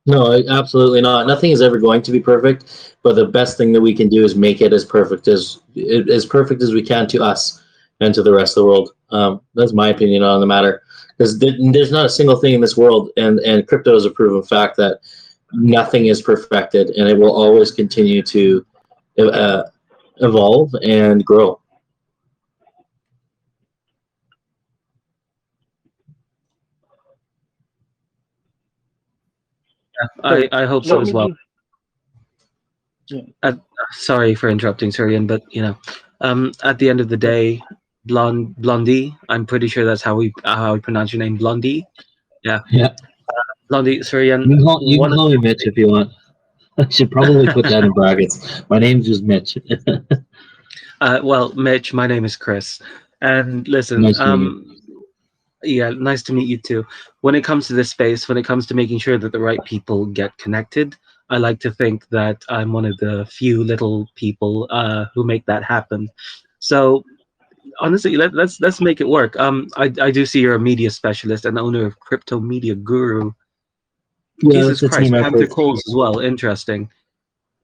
No, absolutely not. Nothing is ever going to be perfect, but the best thing that we can do is make it as perfect as we can to us and to the rest of the world. That's my opinion on the matter. Because there's not a single thing in this world, and crypto is a proven fact that nothing is perfected, and it will always continue to uh, evolve and grow. So I hope so let as me well. just, yeah. Sorry for interrupting, Surian, but at the end of the day, Blondie. I'm pretty sure that's how we pronounce your name, Blondie. Yeah, Yeah, Blondie, Surian. you can One of call me Mitch if you want. I should probably put that in brackets. My name's just Mitch. well, Mitch. My name is Chris, and listen. Nice to meet you. Yeah, nice to meet you too. When it comes to this space, when it comes to making sure that the right people get connected, I like to think that I'm one of the few little people who make that happen. So honestly, let's make it work. I do see you're a media specialist and owner of Crypto Media Guru. Yeah, Jesus it's a team Christ, Panther effort. Calls as well. Interesting.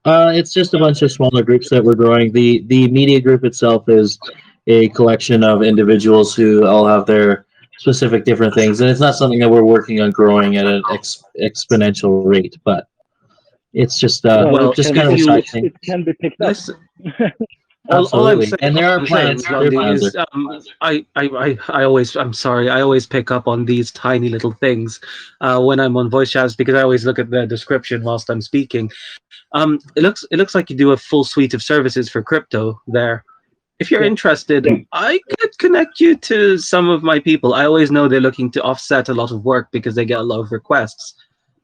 It's just a bunch of smaller groups that we're growing. The media group itself is a collection of individuals who all have their specific different things, and it's not something that we're working on growing at an exponential rate. But Well, Well, just kind if of a you side thing. it can be picked up. listen, all I'm Absolutely, saying, and all there are I'm saying, plans. There are Blondie, plans is there. I always, I'm sorry, I always pick up on these tiny little things when I'm on voice chats because I always look at the description whilst I'm speaking. It looks like you do a full suite of services for crypto there. If you're Yeah, interested, I could connect you to some of my people. I always know they're looking to offset a lot of work because they get a lot of requests.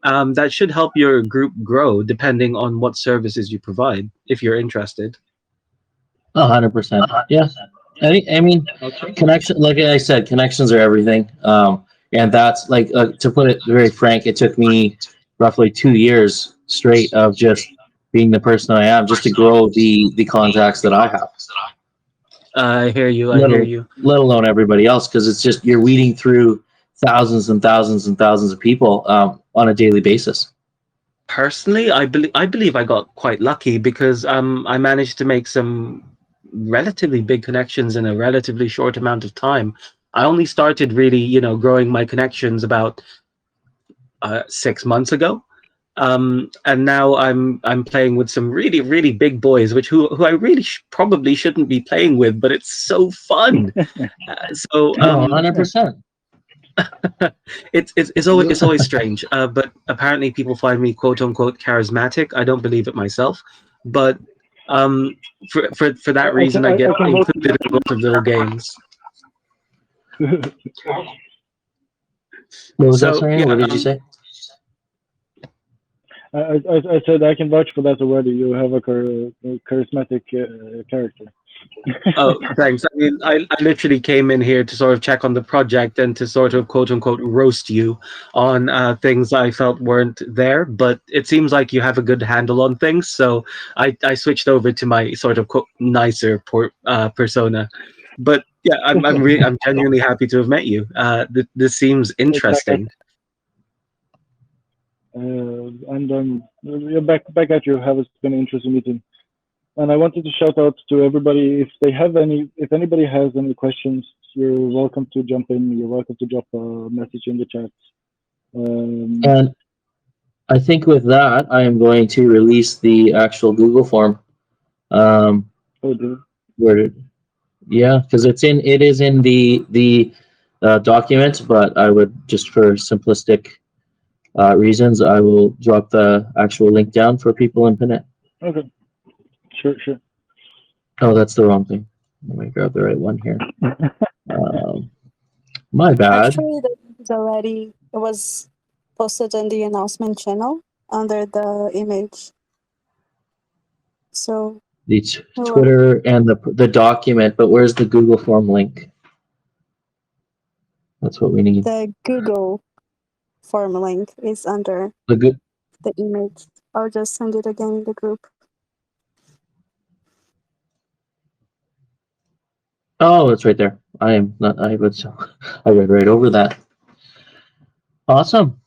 That should help your group grow depending on what services you provide, if you're interested. 100%. Yeah, I mean, Okay. connection. Like I said, connections are everything. And that's like to put it very frank. It took me roughly 2 years straight of just being the person I am, just to grow the contacts that I have. I hear you. I hear Little, you. let alone everybody else, because it's just you're weeding through thousands and thousands and thousands of people on a daily basis. Personally, I believe I got quite lucky because I managed to make some relatively big connections in a relatively short amount of time. I only started really, growing my connections about 6 months ago. And now I'm playing with some really really big boys, which who I really probably shouldn't be playing with, but it's so fun. So No, 100%. it's always strange. But apparently people find me quote unquote charismatic. I don't believe it myself, but Um, for that reason, I get I can vote. included in a lot of little games. What was that, So sorry? yeah, What did you say? I said I can vouch for that already. You have a charismatic character. oh, thanks. I mean, I literally came in here to sort of check on the project and to sort of quote unquote roast you on things I felt weren't there. But it seems like you have a good handle on things, so I switched over to my sort of quote, nicer persona. But yeah, I'm genuinely happy to have met you. This seems Exactly. interesting. And yeah, back at you. Have it's been an interesting meeting. And I wanted to shout out to everybody if anybody has any questions, you're welcome to jump in. You're welcome to drop a message in the chat. And I think with that, I am going to release the actual Google form. Oh, dude. Where did, yeah, because it is in the document, but I would just for simplistic reasons, I will drop the actual link down for people and pin it. Okay. Sure. Oh, that's the wrong thing. Let me grab the right one here. My bad. Actually, the link is already it was posted on the announcement channel under the image. So The Twitter and the document, but where's the Google form link? That's what we need. the Google form link is under The image. I'll just send it again in the group. Oh, it's right there. I am not. I was. I read right over that. Awesome.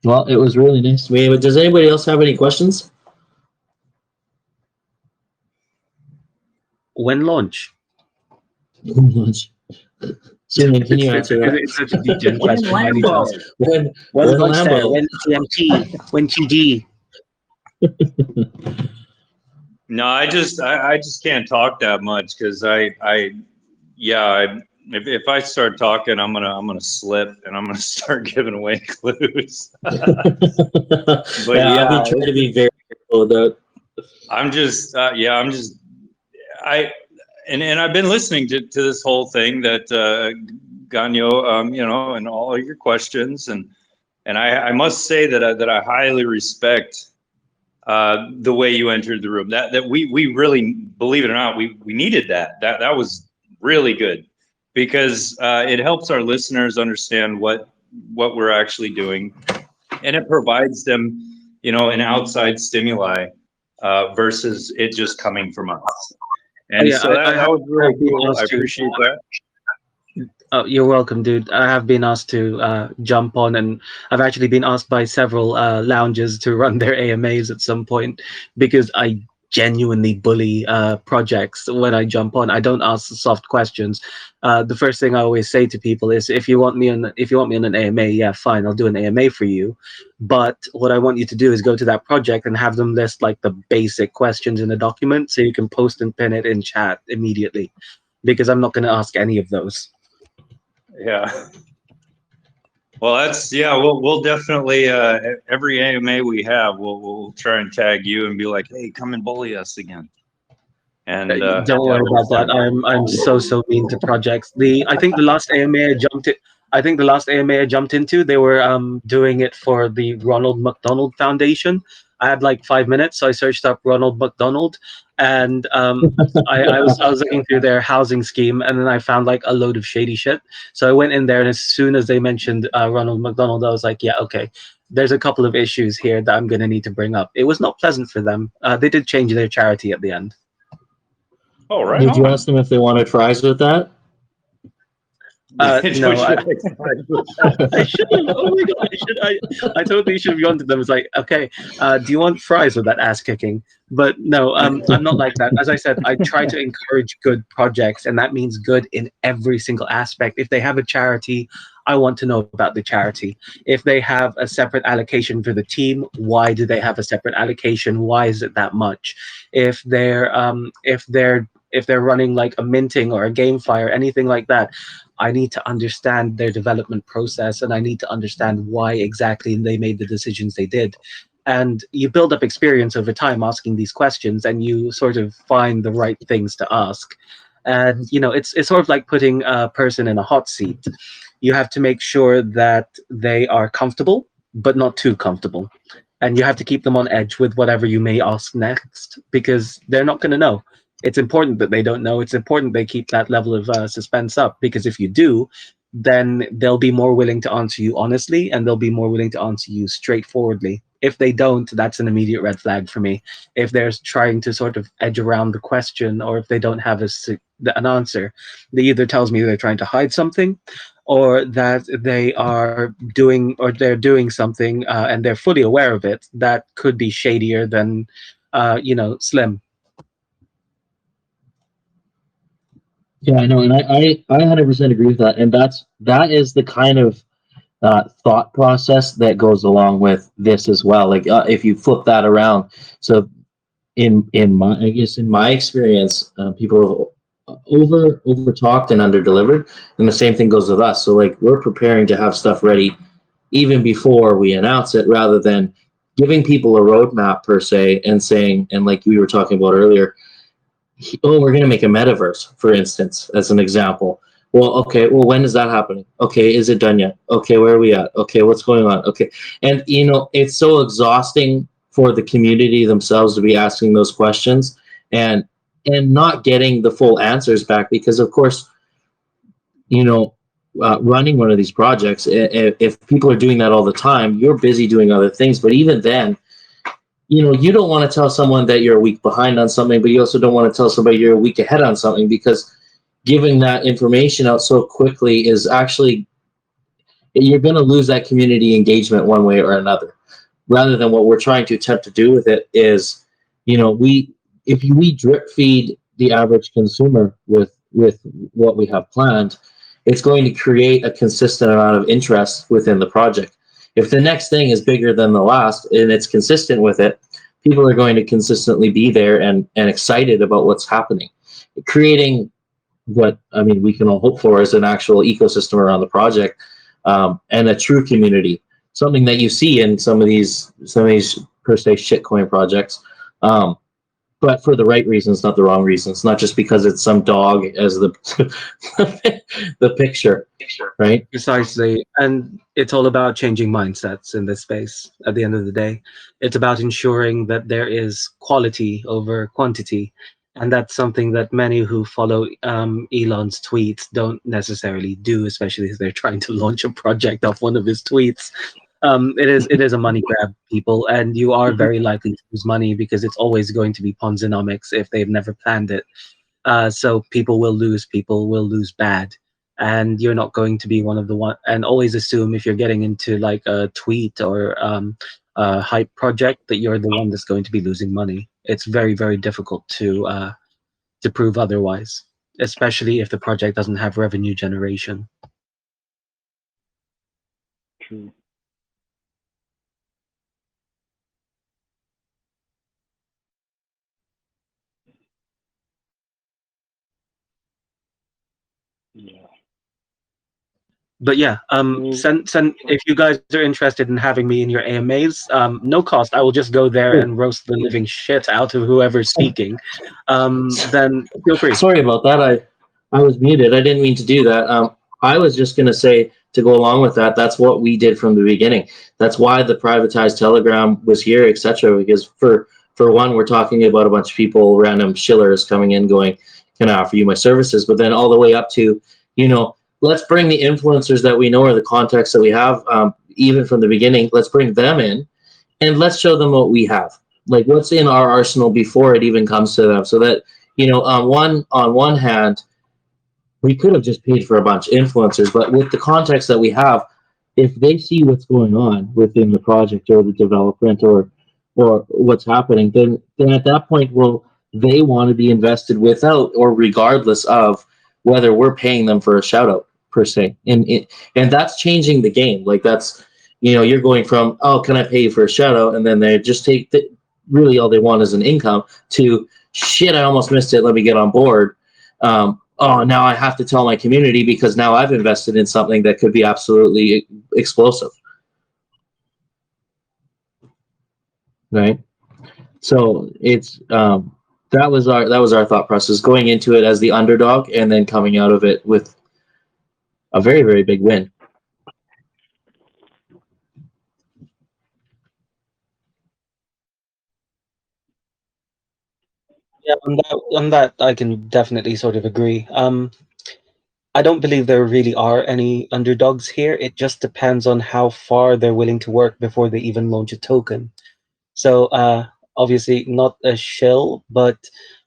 Well, it was really nice to meet you. Does anybody else have any questions? When launch? Susan, can you answer that? It's such a detailed question. I need to ask. When When launch there? Lambo? When TMT? When TD? No, I just can't talk that much because if I start talking, I'm gonna slip and I'm gonna start giving away clues. But yeah, I've been trying to be very careful about. I'm just and I've been listening to this whole thing that Ganyo, and all of your questions, and I must say that I highly respect the way you entered the room. That we really, believe it or not, we needed that was really good because it helps our listeners understand what we're actually doing, and it provides them, an outside stimuli versus it just coming from us. And Yeah, so that was really cool. I asked to- appreciate that. Oh, you're welcome, dude. I have been asked to jump on, and I've actually been asked by several lounges to run their AMAs at some point because I genuinely bully projects when I jump on. I don't ask soft questions. The first thing I always say to people is, if you want me on an AMA, yeah, fine, I'll do an AMA for you. But what I want you to do is go to that project and have them list like the basic questions in the document, so you can post and pin it in chat immediately, because I'm not going to ask any of those. Yeah. Well, we'll definitely every AMA we have, we'll try and tag you and be like, hey, come and bully us again. And don't worry about that. I'm so mean to projects. I think the last AMA I jumped into, they were doing it for the Ronald McDonald Foundation. I had like 5 minutes, so I searched up Ronald McDonald, and I was looking through their housing scheme, and then I found like a load of shady shit. So I went in there, and as soon as they mentioned Ronald McDonald, I was like, yeah, okay. There's a couple of issues here that I'm going to need to bring up. It was not pleasant for them. They did change their charity at the end. Oh, right. Did you ask them if they wanted fries with that? No, I should have. Oh my god, I totally should have gone to them. It's like, okay, do you want fries with that ass kicking? But no, I'm not like that. As I said, I try to encourage good projects, and that means good in every single aspect. If they have a charity, I want to know about the charity. If they have a separate allocation for the team, why do they have a separate allocation? Why is it that much? If they're if they're running like a minting or a game fire, anything like that, I need to understand their development process, and I need to understand why exactly they made the decisions they did. And you build up experience over time asking these questions, and you sort of find the right things to ask. And it's sort of like putting a person in a hot seat. You have to make sure that they are comfortable, but not too comfortable. And you have to keep them on edge with whatever you may ask next, because they're not going to know. It's important that they don't know. It's important they keep that level of suspense up, because if you do, then they'll be more willing to answer you honestly, and they'll be more willing to answer you straightforwardly. If they don't, that's an immediate red flag for me. If they're trying to sort of edge around the question, or if they don't have an answer, they either tells me they're trying to hide something, or that they're doing something, and they're fully aware of it, that could be shadier than Slim. Yeah, I know, and I 100% agree with that, and that is the kind of thought process that goes along with this as well. Like if you flip that around, so in my I guess in my experience, people over talked and under delivered, and the same thing goes with us. So like we're preparing to have stuff ready even before we announce it, rather than giving people a roadmap per se and saying, and like we were talking about earlier, oh, we're going to make a metaverse, for instance, as an example. Well, okay, well, when is that happening? Okay, is it done yet? Okay, where are we at? Okay, what's going on? Okay. And, it's so exhausting for the community themselves to be asking those questions and not getting the full answers back, because, of course, running one of these projects, if people are doing that all the time, you're busy doing other things. But even then, you don't want to tell someone that you're a week behind on something, but you also don't want to tell somebody you're a week ahead on something, because giving that information out so quickly is actually, you're going to lose that community engagement one way or another. Rather than what we're trying to attempt to do with it is, if we drip feed the average consumer with what we have planned, it's going to create a consistent amount of interest within the project. If the next thing is bigger than the last and it's consistent with it, people are going to consistently be there and excited about what's happening. Creating what we can all hope for is an actual ecosystem around the project, and a true community, something that you see in some of these per se shitcoin projects. But for the right reasons, not the wrong reasons. Not just because it's some dog as the the picture, right? Precisely. And it's all about changing mindsets in this space at the end of the day. It's about ensuring that there is quality over quantity. And that's something that many who follow Elon's tweets don't necessarily do, especially if they're trying to launch a project off one of his tweets. It is a money grab, people, and you are very likely to lose money, because it's always going to be Ponzinomics if they've never planned it. So people will lose bad, and you're not going to be one of the one. And always assume, if you're getting into like a tweet or a hype project, that you're the one that's going to be losing money. It's very, very difficult to prove otherwise, especially if the project doesn't have revenue generation. True. Yeah. But yeah, send if you guys are interested in having me in your AMAs, no cost. I will just go there and roast the living shit out of whoever's speaking. Then feel free. Sorry about that. I was muted. I didn't mean to do that. I was just going to say, to go along with that, that's what we did from the beginning. That's why the privatized Telegram was here, etc. Because for one, we're talking about a bunch of people, random shillers coming in going, can I offer you my services? But then all the way up to, let's bring the influencers that we know, or the contacts that we have, even from the beginning, let's bring them in and let's show them what we have. Like what's in our arsenal before it even comes to them. So that, on one hand, we could have just paid for a bunch of influencers, but with the context that we have, if they see what's going on within the project or the development or what's happening, then at that point, they want to be invested without or regardless of whether we're paying them for a shout out per se. And that's changing the game. Like that's, you're going from, oh, can I pay you for a shout out? And then they just take really all they want is an income, to shit, I almost missed it. Let me get on board. Oh, now I have to tell my community because now I've invested in something that could be absolutely explosive. Right. So it's that was our thought process going into it as the underdog and then coming out of it with a very, very big win. Yeah, on that, I can definitely sort of agree. I don't believe there really are any underdogs here. It just depends on how far they're willing to work before they even launch a token. So obviously not a shill, but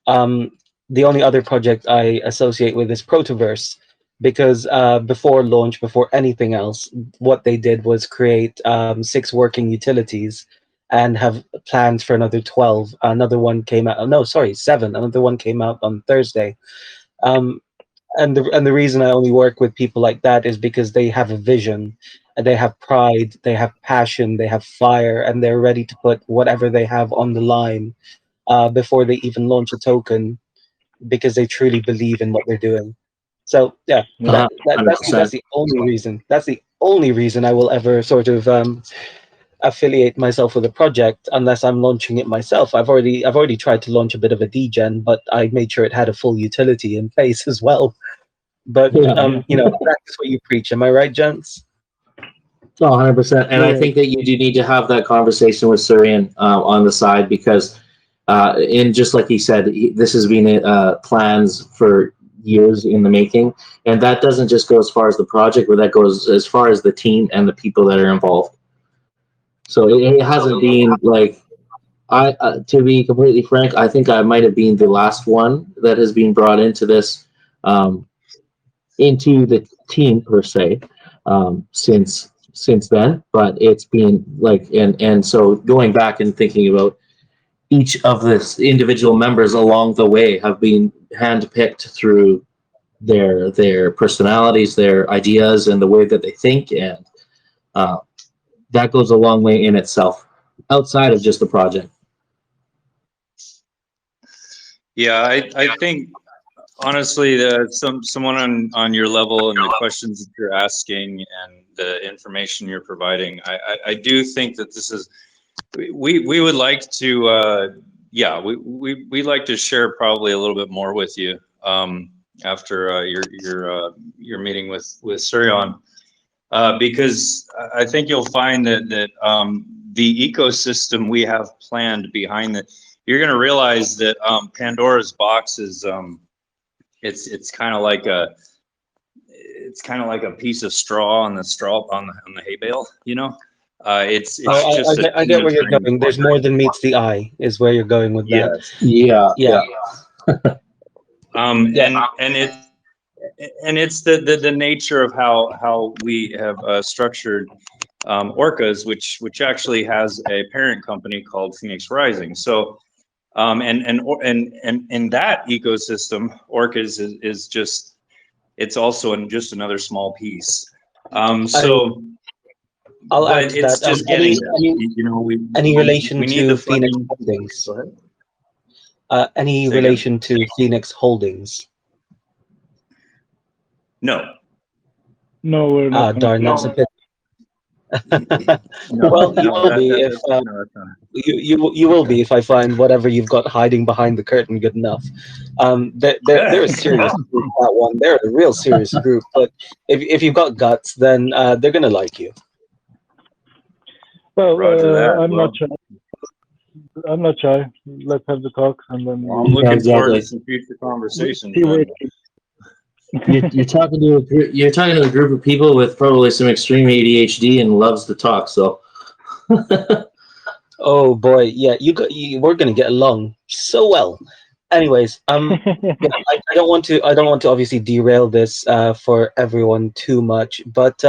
um, the only other project I associate with is Protoverse, because before launch, before anything else, what they did was create 6 working utilities and have plans for another 12. Another one came out. No, sorry, 7. Another one came out on Thursday. Um, and the reason I only work with people like that is because they have a vision, and they have pride, they have passion, they have fire, and they're ready to put whatever they have on the line before they even launch a token, because they truly believe in what they're doing. So yeah, that's 100%. the only reason. That's the only reason I will ever sort of affiliate myself with a project, unless I'm launching it myself. I've already tried to launch a bit of a degen, but I made sure it had a full utility in place as well. But Yeah. practice what you preach. Am I right, gents? Oh, 100%. And You're I right. think that you do need to have that conversation with Surian on the side because, and just like he said, this has been plans for years in the making. And that doesn't just go as far as the project, but that goes as far as the team and the people that are involved. So it hasn't been like, to be completely frank, I think I might have been the last one that has been brought into this, into the team per se, since then. But it's been like, and so going back and thinking about each of the individual members along the way have been handpicked through their personalities, their ideas, and the way that they think, and uh, that goes a long way in itself, outside of just the project. Yeah, I think honestly, someone on your level and the questions that you're asking and the information you're providing, I do think that this is we would like to yeah, we like to share probably a little bit more with you after your meeting with Suryon, because I think you'll find that the ecosystem we have planned behind it, you're going to realize that Pandora's box is it's kind of like a piece of straw on the hay bale, you know. It's Oh, just a I team get of where you're trained going. There's partners. more than meets the eye, is where you're going with that. Yes. Yeah, Yeah, yeah. And it's the nature of how we have structured Orcas, which actually has a parent company called Phoenix Rising. So and that ecosystem, Orcas is just, it's also just another small piece. So I'll add but to it's that. just getting there. You know, Any relation we need to the Phoenix funding. Holdings? Go ahead. Any Say again? relation to Phoenix Holdings? No. No, we're Ah, not darn, connected. that's a pity. No, Well, you no, will be if that's not. you will be if I find whatever you've got hiding behind the curtain good enough. They're a serious group. That one, they're a real serious group. But if you've got guts, then they're gonna like you. Well, Roger that. I'm Well, not shy. I'm not shy. Let's have the talks and then I'm looking forward exactly. to some future conversations see where then. it You're talking to a group of people with probably some extreme ADHD and loves to talk. So Oh boy, yeah, we're gonna get along so well. Anyways, yeah, I don't want to. I don't want to obviously derail this for everyone too much, but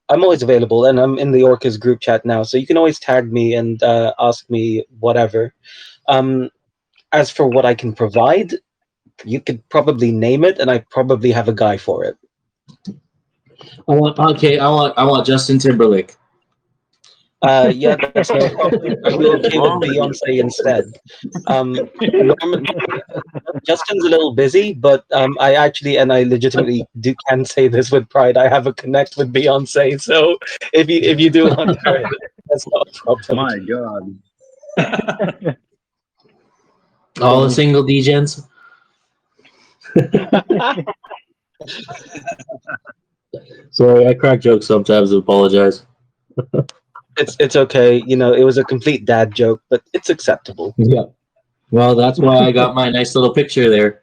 I'm always available, and I'm in the Orcas group chat now, so you can always tag me and ask me whatever. Um, as for what I can provide, you could probably name it, and I probably have a guy for it. I want Justin Timberlake. Yeah, that's no problem. Are you okay with Beyonce instead? Norman, Justin's a little busy, but I actually, and I legitimately can say this with pride, I have a connect with Beyonce. So if you do want her, that's not a problem. My God. All the single DJs. Sorry, I crack jokes sometimes. I apologize. It's okay. You know, it was a complete dad joke, but it's acceptable. Yeah. Well, that's why I got my nice little picture there.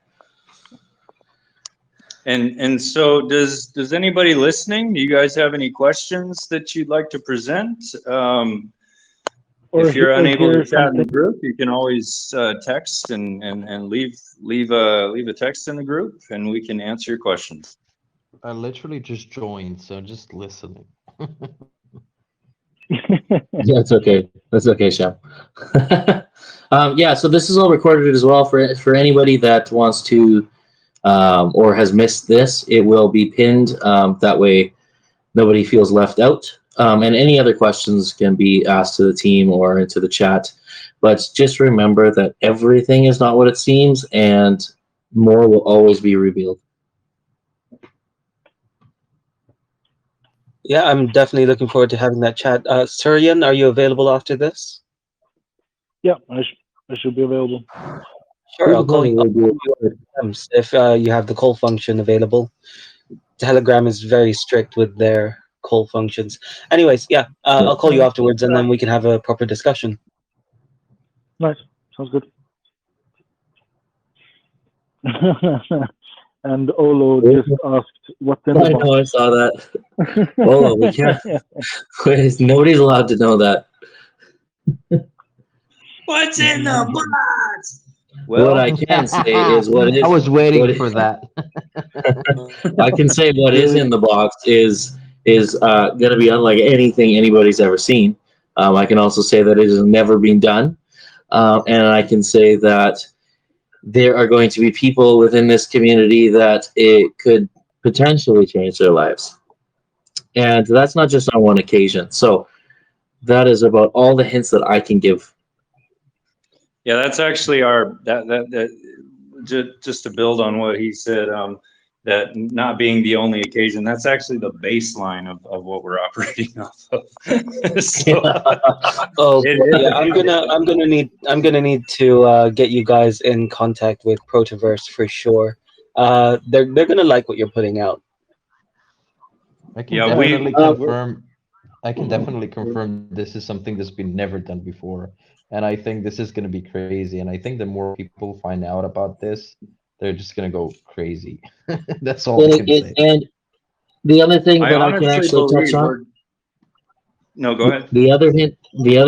And so does anybody listening? Do you guys have any questions that you'd like to present? If you're unable to chat in the group, you can always text and leave a text in the group, and we can answer your questions. I literally just joined, so just listening. That's okay. That's okay, Sham. Yeah, so this is all recorded as well for anybody that wants to or has missed this. It will be pinned. That way, nobody feels left out. And any other questions can be asked to the team or into the chat. But just remember that everything is not what it seems, and more will always be revealed. Yeah, I'm definitely looking forward to having that chat. Suryan, are you available after this? Yeah, I should be available. Sure, I'll call you if you have the call function available. Telegram is very strict with their call functions. Anyways, yeah, I'll call you afterwards, and then we can have a proper discussion. Nice, sounds good. And Olo just asked, "What's in the I box?" know, I saw that. Oh, we can't. Nobody's allowed to know that. What's in the box? Well, what I can say is what is. I was waiting for that. I can say what is in the box is going to be unlike anything anybody's ever seen. I can also say that it has never been done, and I can say that there are going to be people within this community that it could potentially change their lives, and that's not just on one occasion. So that is about all the hints that I can give. Yeah, that's actually our just to build on what he said. That not being the only occasion, that's actually the baseline of what we're operating off of. So, Oh, yeah, I'm gonna need to get you guys in contact with Protoverse for sure. They're gonna like what you're putting out. I can Yeah, definitely confirm. I can definitely confirm this is something that's been never done before, and I think this is going to be crazy. And I think the more people find out about this, they're just going to go crazy. That's all I can say. And the other thing that I can honestly actually touch believe on. No, go ahead. The other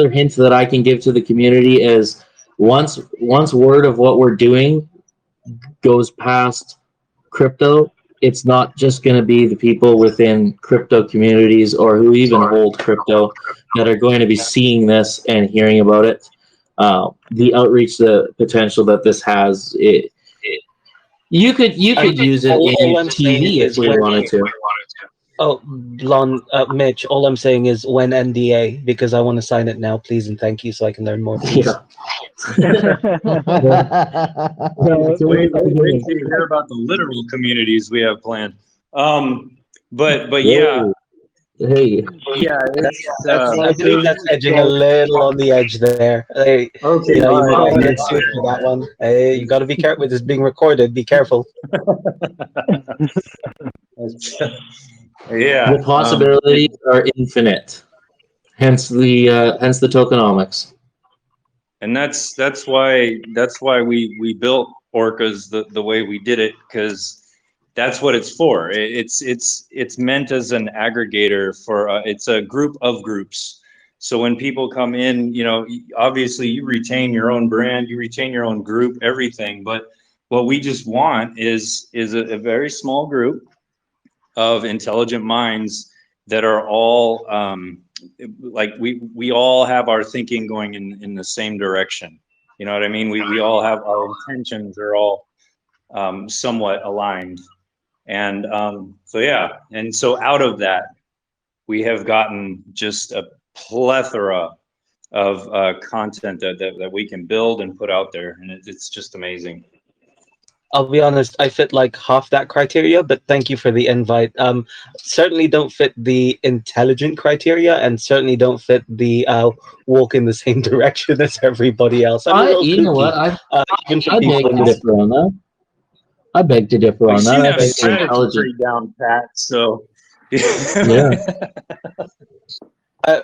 hint that I can give to the community is once word of what we're doing goes past crypto, it's not just going to be the people within crypto communities or who even hold crypto that are going to be seeing this and hearing about it. The outreach, the potential that this has, you could use it in TV if we wanted to. Oh, Mitch, all I'm saying is when NDA, because I want to sign it now, please and thank you, so I can learn more. Please. Yeah. Wait till you hear about the literal communities we have planned. But yeah. Hey. Yeah, I believe that's edging a little on the edge there. Hey, okay, you might get sued for that one. Hey, you got to be careful. This is being recorded. Be careful. Yeah, The possibilities are infinite. Hence the tokenomics. And that's why we built Orcas the way we did it, because that's what it's for. It's meant as an aggregator for it's a group of groups. So when people come in, obviously you retain your own brand, you retain your own group, everything. But what we just want is a very small group of intelligent minds that are all like we all have our thinking going in the same direction. You know what I mean? We all have our intentions are all somewhat aligned. And so, yeah. And so out of that, we have gotten just plethora of content that we can build and put out there, and it's just amazing. I'll be honest, I fit like half that criteria, but thank you for the invite. Certainly don't fit the intelligent criteria, and certainly don't fit the walk in the same direction as everybody else. I'm a little You know what? kooky, even for I people beg in to this. differ on that. I beg to differ We on that. seem to I have think the strategy intelligent. pretty down pat, so Yeah.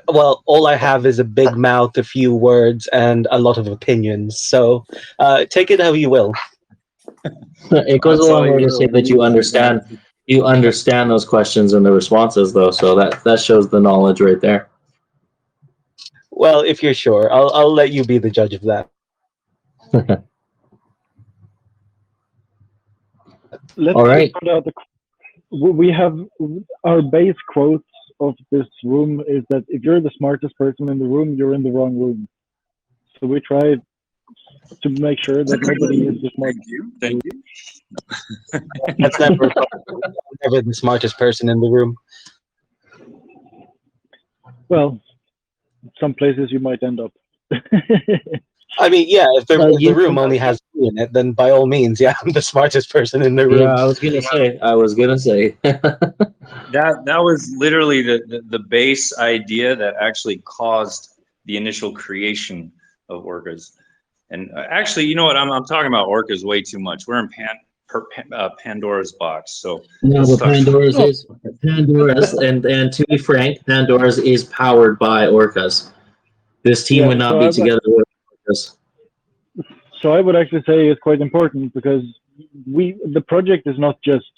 Well, all I have is a big mouth, a few words, and a lot of opinions. So take it how you will. It goes a That's all long way to you. say that you understand those questions and the responses, though. So that shows the knowledge right there. Well, if you're sure, I'll let you be the judge of that. Let's All right. put out we have our base quote of this room is that if you're the smartest person in the room, you're in the wrong room. So we try to make sure that nobody is the smartest. Thank you. That's never the smartest person in the room. Well, some places you might end up. I mean, yeah, if Well, the room only has me in it, then by all means, yeah, I'm the smartest person in the room. Yeah, I was gonna say. That was literally the base idea that actually caused the initial creation of orcas. And actually, you know what? I'm talking about orcas way too much. We're in Pandora's box. So No, let's but talk- Pandora's, and to be frank, Pandora's is powered by orcas. This team Yeah, would not so be together with orcas. So I would actually say it's quite important because the project is not just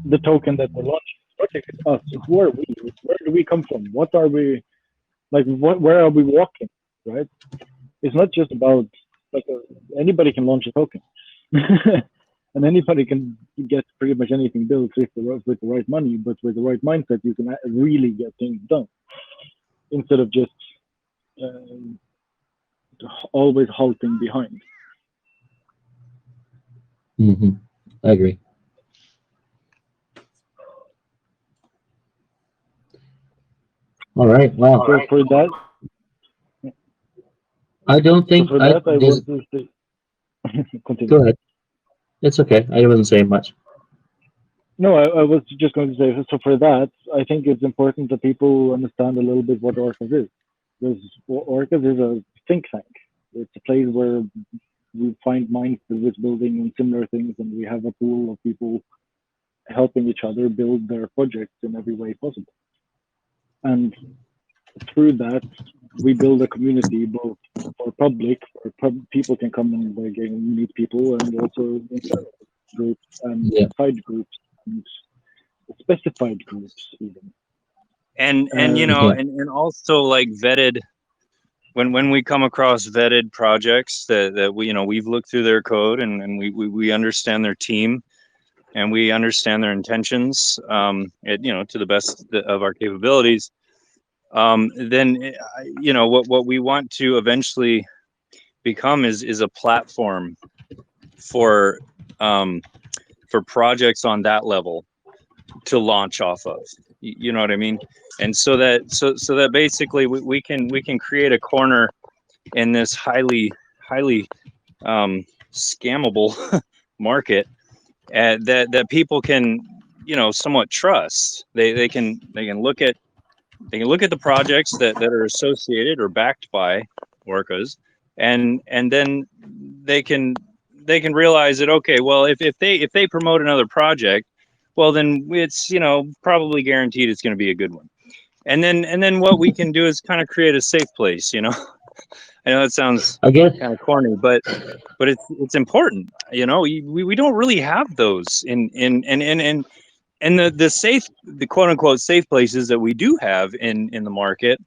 the token that we're launching. The project is us. Who are we? Where do we come from? What are we like? Where are we walking? Right? It's not just about like anybody can launch a token, and anybody can get pretty much anything built with the right money, but with the right mindset, you can really get things done instead of just always halting behind. Mm-hmm. I agree. All right. Wow. So for that, I don't think so for that I want to say, continue. Go ahead. It's okay. I wasn't saying much. No, I was just going to say, so for that, I think it's important that people understand a little bit what Orcas is. Because Orcas is a think tank. It's a place where we find minds with building and similar things, and we have a pool of people helping each other build their projects in every way possible. And through that, we build a community both for public, where people can come and meet people, and also internal groups and side groups and specified groups even. And you know, and also like vetted when we come across vetted projects that we, you know, we've looked through their code and we understand their team and we understand their intentions, you know, to the best of our capabilities. Then, you know, what we want to eventually become is a platform for projects on that level to launch off of. You know what I mean? And so that basically we can create a corner in this highly scammable market that people can, you know, somewhat trust. They can look at the projects that are associated or backed by orcas, and then they can realize that, okay, well, if they promote another project, well, then it's, you know, probably guaranteed it's going to be a good one. And then what we can do is kind of create a safe place, you know. I know it sounds kind of corny, but it's important, you know. We don't really have those in the safe, the quote unquote safe places that we do have in the market.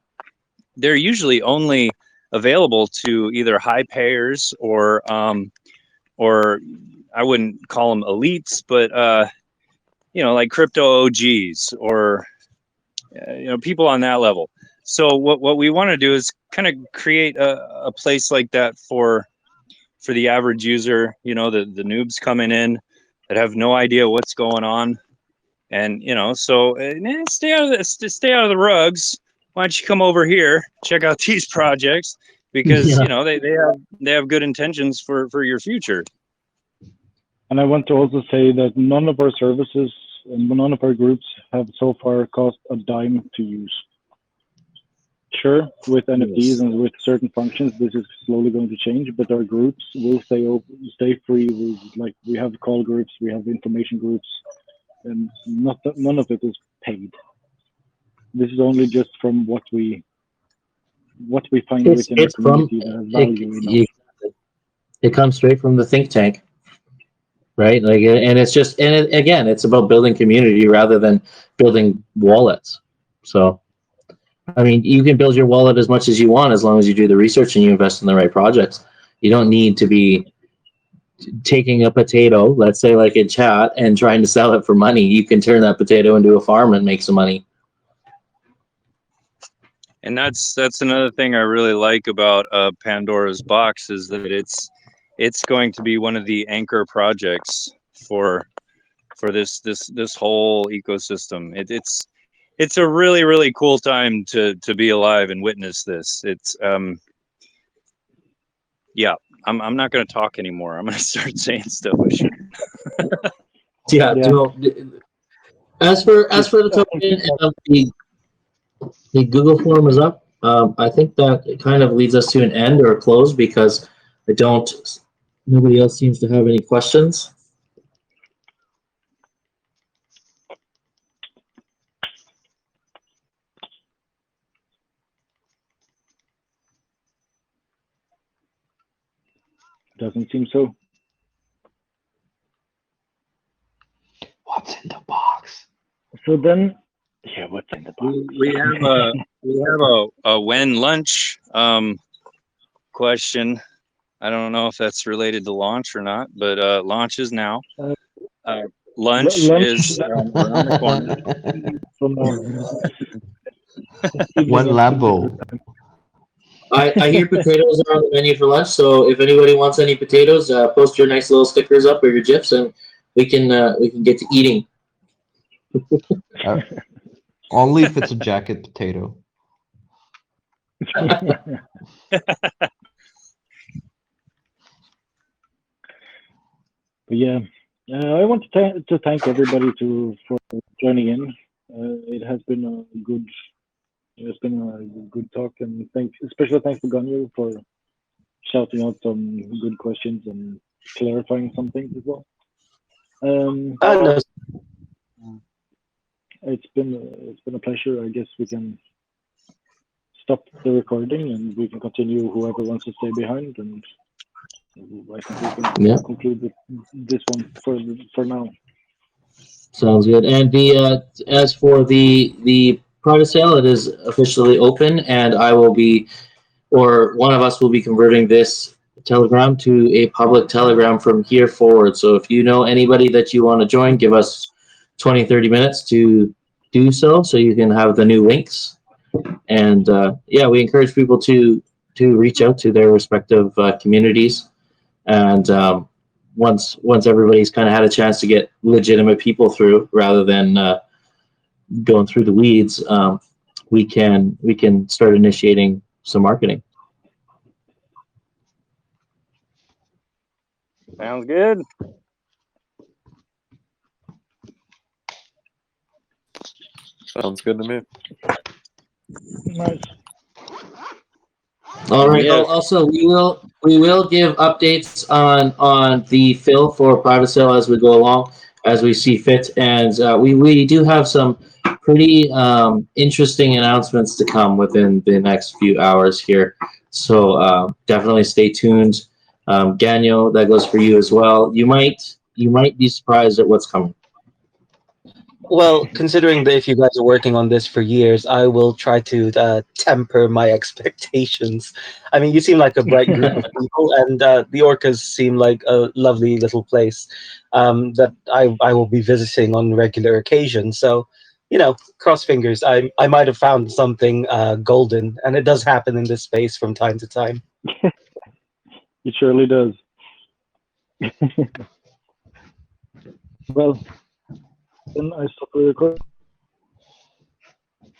They're usually only available to either high payers or I wouldn't call them elites, but you know, like crypto OGs or you know, people on that level. So what we want to do is kind of create a place like that for the average user, you know, the noobs coming in that have no idea what's going on, and you know, so stay out of the rugs, why don't you come over here, check out these projects, because Yeah. you know they have good intentions for your future. And I want to also say that none of our services and none of our groups have so far cost a dime to use. Sure, with NFTs Yes. and with certain functions, this is slowly going to change, but our groups will stay open, stay free. We have call groups, we have information groups, and none of it is paid. This is only just from what we find within the It's from community that has it, value enough. it. It comes straight from the think tank, right? Like, and it's just, and again, it's about building community rather than building wallets. So, I mean, you can build your wallet as much as you want as long as you do the research and you invest in the right projects. You don't need to be taking a potato, let's say like in chat, and trying to sell it for money. You can turn that potato into a farm and make some money. And that's another thing I really like about Pandora's box, is that it's going to be one of the anchor projects for this whole ecosystem. It's a really cool time to be alive and witness this. It's yeah. I'm not going to talk anymore. I'm going to start saying stuff I shouldn't. Yeah. Yeah. As for the token and the Google form is up. I think that it kind of leads us to an end or a close because I don't. Nobody else seems to have any questions. Doesn't seem so. What's in the box? So then, yeah, what's in the box? We have a when lunch question. I don't know if that's related to launch or not, but launch is now. Lunch Lunch is around the corner. from One Lambo. I hear potatoes are on the menu for lunch, so if anybody wants any potatoes, post your nice little stickers up or your gifs, and we can get to eating. Only if it's a jacket potato. But yeah, I want to thank everybody for joining in. It has been a good talk, and special thanks to Ganyu for shouting out some good questions and clarifying some things as well. No, It's been a pleasure. I guess we can stop the recording and we can continue. Whoever wants to stay behind, and I think we can Yeah. conclude this one for now. Sounds good. And the as for the private sale, it is officially open, and I will be, or one of us will be converting this Telegram to a public Telegram from here forward. So if you know anybody that you want to join, give us 20, 30 minutes to do so you can have the new links. And yeah, we encourage people to reach out to their respective communities. And once everybody's kind of had a chance to get legitimate people through, rather than going through the weeds, we can start initiating some marketing. Sounds good. Sounds good to me. Nice. All right. Yes. Also, we will give updates on the fill for private sale as we go along, as we see fit, and we do have some pretty interesting announcements to come within the next few hours here. So definitely stay tuned. Ganyo, that goes for you as well. You might be surprised at what's coming. well, considering that if you guys are working on this for years, I will try to temper my expectations. I mean, you seem like a bright group of people, and the Orcas seem like a lovely little place that I will be visiting on regular occasions. So, cross fingers. I might have found something golden, and it does happen in this space from time to time. It surely does. Well, then I stop the recording.